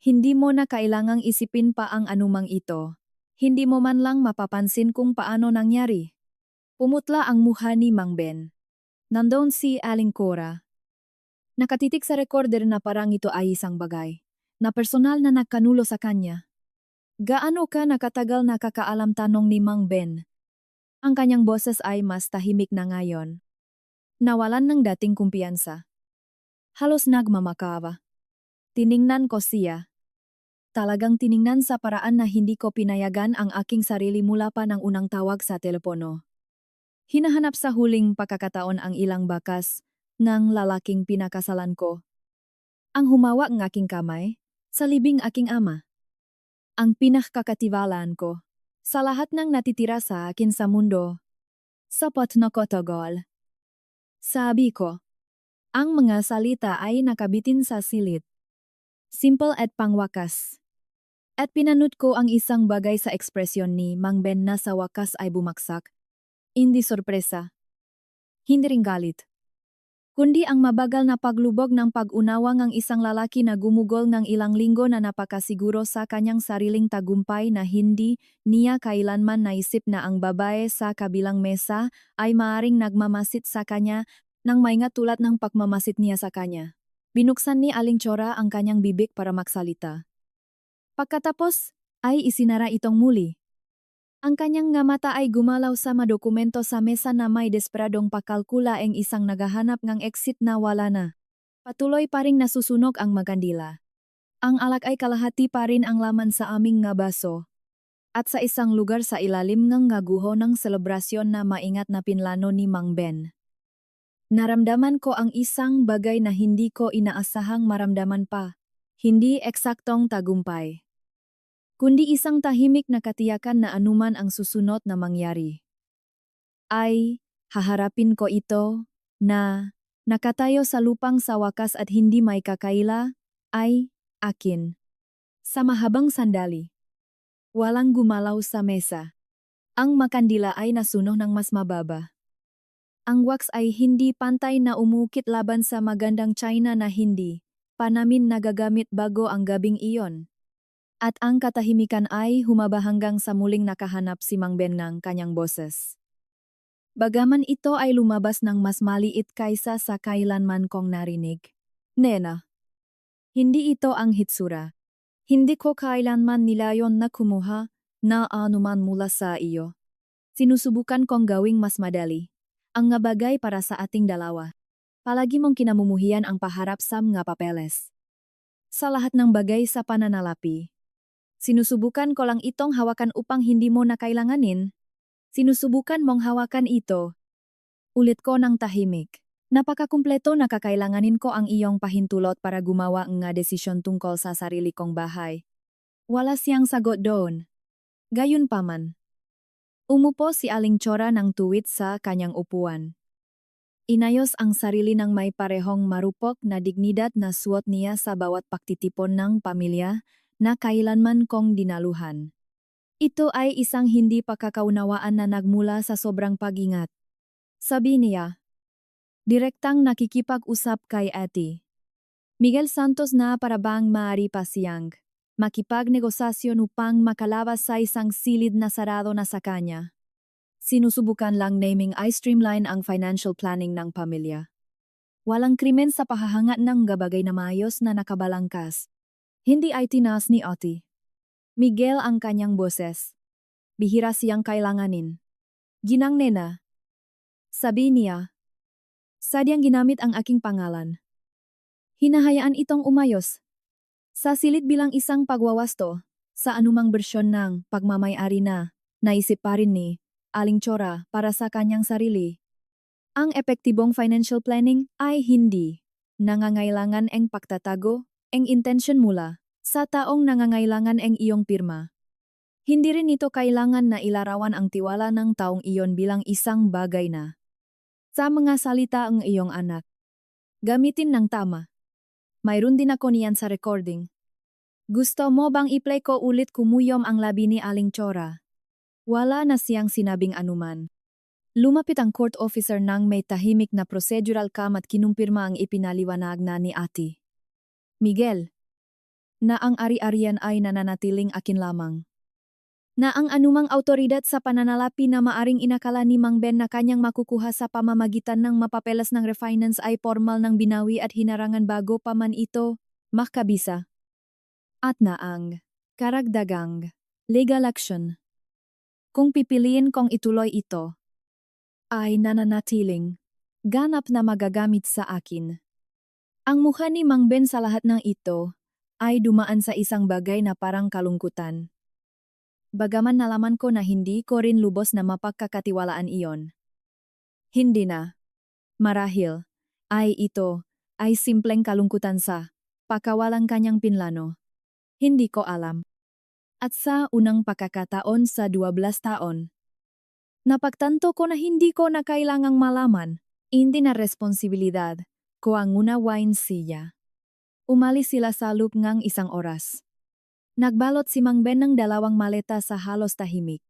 [SPEAKER 1] hindi mo na kailangang isipin pa ang anumang ito. Hindi mo man lang mapapansin kung paano nangyari. Pumutla ang mukha ni Mang Ben. Nandoon si Aling Cora. Nakatitik sa recorder na parang ito ay isang bagay na personal na nagkanulo sa kanya. Gaano ka nakatagal nakakaalam, tanong ni Mang Ben. Ang kanyang boses ay mas tahimik na ngayon. Nawalan ng dating kumpiyansa. Halos nagmamakaawa. Tiningnan ko siya. Talagang tiningnan sa paraan na hindi ko pinayagan ang aking sarili mula pa ng unang tawag sa telepono. Hinahanap sa huling pagkakataon ang ilang bakas ng lalaking pinakasalan ko. Ang humawak ng aking kamay sa libing aking ama. Ang pinakakatiwalaan ko sa lahat ng natitira sa akin sa mundo. Sapat na kotogol. Sabi ko, ang mga salita ay nakabitin sa silid. Simple at pangwakas. At pinanut ko ang isang bagay sa ekspresyon ni Mang Ben na sa wakas ay bumaksak. Hindi sorpresa. Hindi ring galit. Kundi ang mabagal na paglubog ng pag-unawa ng isang lalaki na gumugol ng ilang linggo na napakasiguro sa kanyang sariling tagumpay na hindi niya kailanman naisip na ang babae sa kabilang mesa ay maaring nagmamasit sa kanya nang maingat tulad ng pagmamasit niya sa kanya. Binuksan ni Aling Chora ang kanyang bibig para magsalita. Pagkatapos ay isinara itong muli. Ang kanyang nga mata ay gumalaw sa madokumento sa mesa na may desperadong pakalkula ang isang naghahanap ng exit na wala na. Patuloy pa ring nasusunog ang magandila. Ang alak ay kalahati pa rin ang laman sa aming nga baso. At sa isang lugar sa ilalim ng guho ng selebrasyon na maingat na pinlano ni Mang Ben. Naramdaman ko ang isang bagay na hindi ko inaasahang maramdaman pa. Hindi eksaktong tagumpay, kundi isang tahimik na katiyakan na anuman ang susunod na mangyari. Ay, haharapin ko ito, na nakatayo sa lupang sa wakas at hindi may kakaila, ay akin. Sa mahabang sandali. Walang gumalaw sa mesa. Ang makandila ay nasunog ng mas mababa. Ang wax ay hindi pantay na umukit laban sa magandang china na hindi pa namin nagagamit bago ang gabing iyon. At ang katahimikan ay humaba hanggang sa muling nakahanap si Mang Ben ng kanyang boses. Bagaman ito ay lumabas ng mas maliit kaysa sa kailanman kong narinig. Nena, hindi ito ang hitsura. Hindi ko kailanman nilayon na kumuha na anuman mula sa iyo. Sinusubukan kong gawing mas madali. Ang nga bagay para sa ating dalawa. Palagi mong kinamumuhian ang paharap sa mga papeles. Sa lahat ng bagay sa pananalapi. Sinusubukan ko lang itong hawakan upang hindi mo na kailanganin. Sinusubukan mong hawakan ito. Ulit ko ng tahimik. Napakakumpleto na kakailanganin ko ang iyong pahintulot para gumawa ng desisyon tungkol sa sarili kong bahay. Wala siyang sagot doon. Gayunpaman. Umupo si Aling Chora ng tuwid sa kanyang upuan. Inayos ang sarili ng may parehong marupok na dignidad na suot niya sa bawat pagtitipon ng pamilya na kailanman kong dinaluhan. Ito ay isang hindi pagkakaunawaan na nagmula sa sobrang pag-ingat. Sabi niya, direktang nakikipag-usap kay Ate Miguel Santos na parabang maaari pa siyang makipagnegosasyon upang makalabas sa isang silid na sarado na sa kanya. Sinusubukan lang naming i-streamline ang financial planning ng pamilya. Walang krimen sa pahahangat ng gabagay na maayos na nakabalangkas. Hindi ay tinaas ni Ate Miguel ang kanyang boses. bihira siyang kailanganin. Ginang Nena. Sabi niya. Sadyang ginamit ang aking pangalan. Hinahayaan itong umayos. Sa silid bilang isang pagwawasto, sa anumang bersyon ng pagmamay-ari na, naisip pa rin ni Aling Chora para sa kanyang sarili. Ang epektibong financial planning ay hindi nangangailangan ang pagtatago, ang intention mula sa taong nangangailangan ang iyong pirma. Hindi rin ito kailangan na ilarawan ang tiwala ng taong iyon bilang isang bagay na sa mga salita ang iyong anak. Gamitin ng tama. Mayroon din ako niyan sa recording. Gusto mo bang i-play ko ulit kumuyom ang labi ni Aling Chora? Wala na siyang sinabing anuman. Lumapit ang court officer nang may tahimik na procedural cam at kinumpirma ang ipinaliwanag na ni Ate Miguel na ang ari-arian ay nananatiling akin lamang. Na ang anumang autoridad sa pananalapi na maaring inakala ni Mang Ben na kanyang makukuha sa pamamagitan ng mapapelas ng refinance ay formal ng binawi at hinarangan bago pa man ito makabisa. At na ang karagdagang legal action. Kung pipiliin kong ituloy ito, ay nananatiling ganap na magagamit sa akin. Ang mukha ni Mang Ben sa lahat ng ito ay dumaan sa isang bagay na parang kalungkutan. Bagaman nalaman ko na hindi ko rin lubos na mapagkakatiwalaan iyon. Hindi na. Marahil, ay ito, ay simpleng kalungkutan sa pakawalang kanyang pinlano. Hindi ko alam. At sa unang pagkakataon sa 12 taon, napagtanto ko na hindi ko na kailangang malaman, hindi na responsibilidad ko ang unawain siya. Umalis sila sa loop ngang isang oras. Nagbalot si Mang Ben ng 2 maleta sa halos tahimik.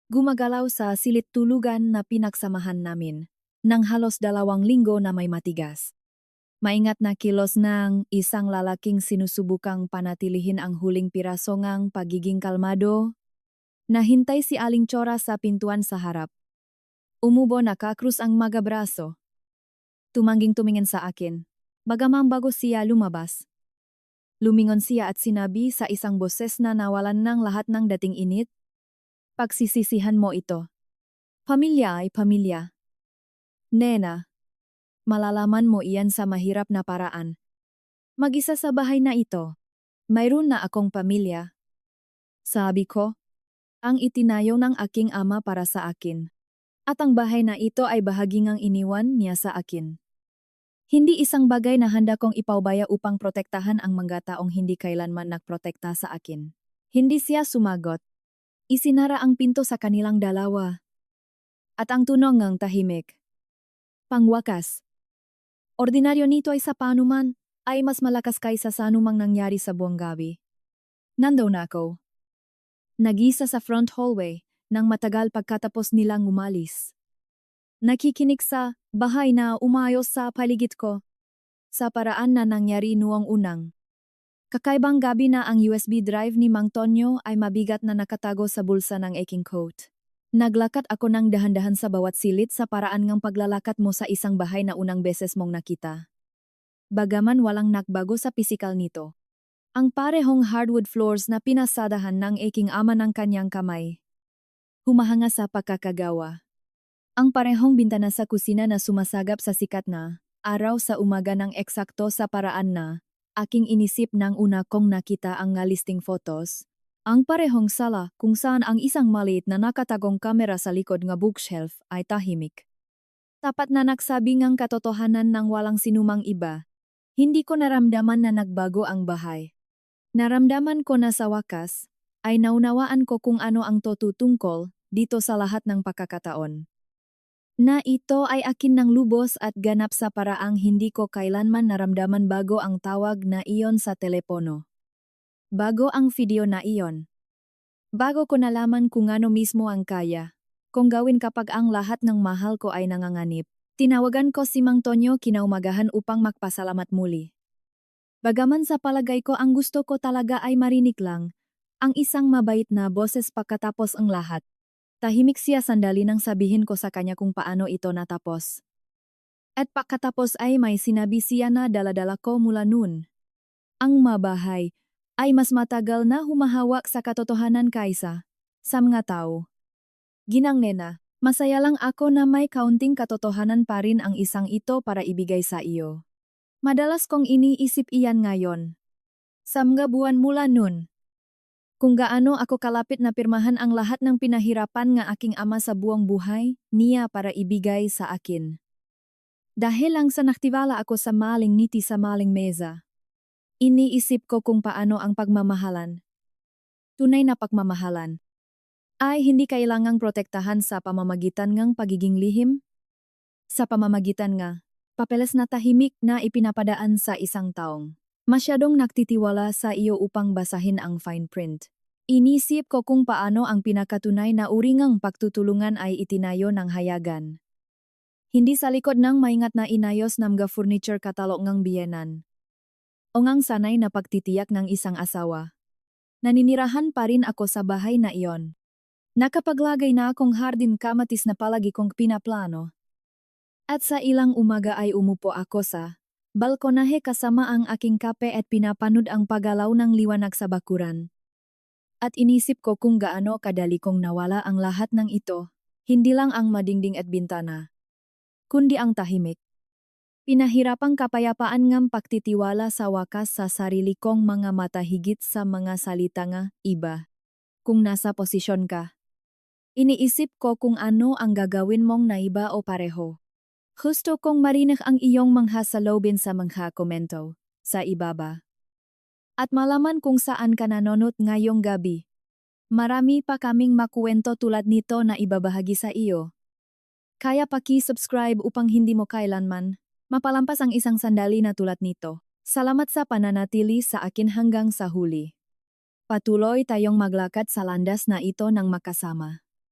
[SPEAKER 1] Gumagalaw sa silid tulugan na pinagsamahan namin, ng halos 2 linggo na may matigas. Maingat na kilos ng isang lalaking sinusubukang panatilihin ang huling piraso ngang pagiging kalmado. Nahintay si Aling Chora sa pintuan sa harap. Umubo nakakrus ang magabraso. Tumangging tumingin sa akin, bagaman bago siya lumabas. Lumingon siya at sinabi sa isang boses na nawalan ng lahat ng dating init. Pagsisisihan mo ito. Pamilya ay pamilya. Nena, malalaman mo iyan sa mahirap na paraan. Mag-isa sa bahay na ito. Mayroon na akong pamilya. Sabi ko, ang itinayo ng aking ama para sa akin. At ang bahay na ito ay bahagi ngang iniwan niya sa akin. Hindi isang bagay na handa kong ipaubaya upang protektahan ang mga taong hindi kailanman nagprotekta sa akin. Hindi siya sumagot. Isinara ang pinto sa kanilang dalawa. At ang tunog ng tahimik. Pangwakas. Ordinaryo nito ay sa panuman, ay mas malakas kaysa sa anumang nangyari sa buong gabi. Nandoon ako. Nag-isa sa front hallway, nang matagal pagkatapos nilang umalis. Nakikinig sa bahay na umayos sa paligid ko. Sa paraan na nangyari noong unang. Kakaibang gabi na ang USB drive ni Mang Tonyo ay mabigat na nakatago sa bulsa ng aking coat. Naglakad ako ng dahan-dahan sa bawat silid sa paraan ng paglalakad mo sa isang bahay na unang beses mong nakita. Bagaman walang nakbago sa pisikal nito. Ang parehong hardwood floors na pinasadahan ng aking ama ng kanyang kamay. Humahanga sa pagkakagawa. Ang parehong bintana sa kusina na sumasagap sa sikat na araw sa umaga ng eksakto sa paraan na aking inisip nang una kong nakita ang listing photos. Ang parehong sala kung saan ang isang maliit na nakatagong kamera sa likod ng bookshelf ay tahimik. Tapat na nagsabi ngang katotohanan ng walang sinumang iba. Hindi ko naramdaman na nagbago ang bahay. Naramdaman ko na sa wakas, ay naunawaan ko kung ano ang tungkol dito sa lahat ng pagkakataon. Na ito ay akin ng lubos at ganap sa paraang hindi ko kailanman naramdaman bago ang tawag na iyon sa telepono. Bago ang video na iyon. Bago ko nalaman kung ano mismo ang kaya, kung gawin kapag ang lahat ng mahal ko ay nanganganib. Tinawagan ko si Mang Tonyo kinaumagahan upang magpasalamat muli. Bagaman sa palagay ko ang gusto ko talaga ay marinig lang, ang isang mabait na boses pagkatapos ang lahat. Tahimik siya sandali nang sabihin ko sa kanya kung paano ito natapos. At pagkatapos ay may sinabi siya na dala-dala ko mula noon. Ang mabahay ay mas matagal na humahawak sa katotohanan kaysa sa mga tao. Ginang Nena, masaya lang ako na may kaunting katotohanan pa rin ang isang ito para ibigay sa iyo. Madalas kong iniisip iyan ngayon. Sa mga buwan mula nun. Kung gaano ako kalapit na pirmahan ang lahat ng pinahirapan nga aking ama sa buong buhay, niya para ibigay sa akin. Dahil lang sa naktiwala ako sa maling ngiti sa maling meza. Iniisip ko kung paano ang pagmamahalan. Tunay na pagmamahalan ay hindi kailangang protektahan sa pamamagitan ng pagiging lihim. Sa pamamagitan nga, papeles na tahimik na ipinapadaan sa isang taong. Masyadong nagtitiwala sa iyo upang basahin ang fine print. Inisip ko kung paano ang pinakatunay na uri ngang pagtutulungan ay itinayo ng hayagan. Hindi sa likod ng maingat na inayos ng mga furniture katalog ng biyenan. O ngang sanay na pagtitiyak ng isang asawa. Naninirahan pa rin ako sa bahay na iyon. Nakapaglagay na akong hardin kamatis na palagi kong pinaplano. At sa ilang umaga ay umupo ako sa balkonahe kasama ang aking kape at pinapanood ang paggalaw ng liwanag sa bakuran. At inisip ko kung gaano kadali kong nawala ang lahat ng ito, hindi lang ang madingding at bintana, kundi ang tahimik. Pinahirapang kapayapaan ng pagtitiwala sa wakas sa sarili kong mga mata higit sa mga salita nga, iba. Kung nasa posisyon ka. Iniisip ko kung ano ang gagawin mong naiba o pareho. Gusto kong marinig ang iyong mga salobin sa mga komento, sa ibaba. At malaman kung saan ka nanonood ngayong gabi. Marami pa kaming makuwento tulad nito na ibabahagi sa iyo. Kaya paki-subscribe upang hindi mo kailanman mapalampas ang isang sandali na tulad nito. Salamat sa pananatili sa akin hanggang sa huli. Patuloy tayong maglakad sa landas na ito ng makasama.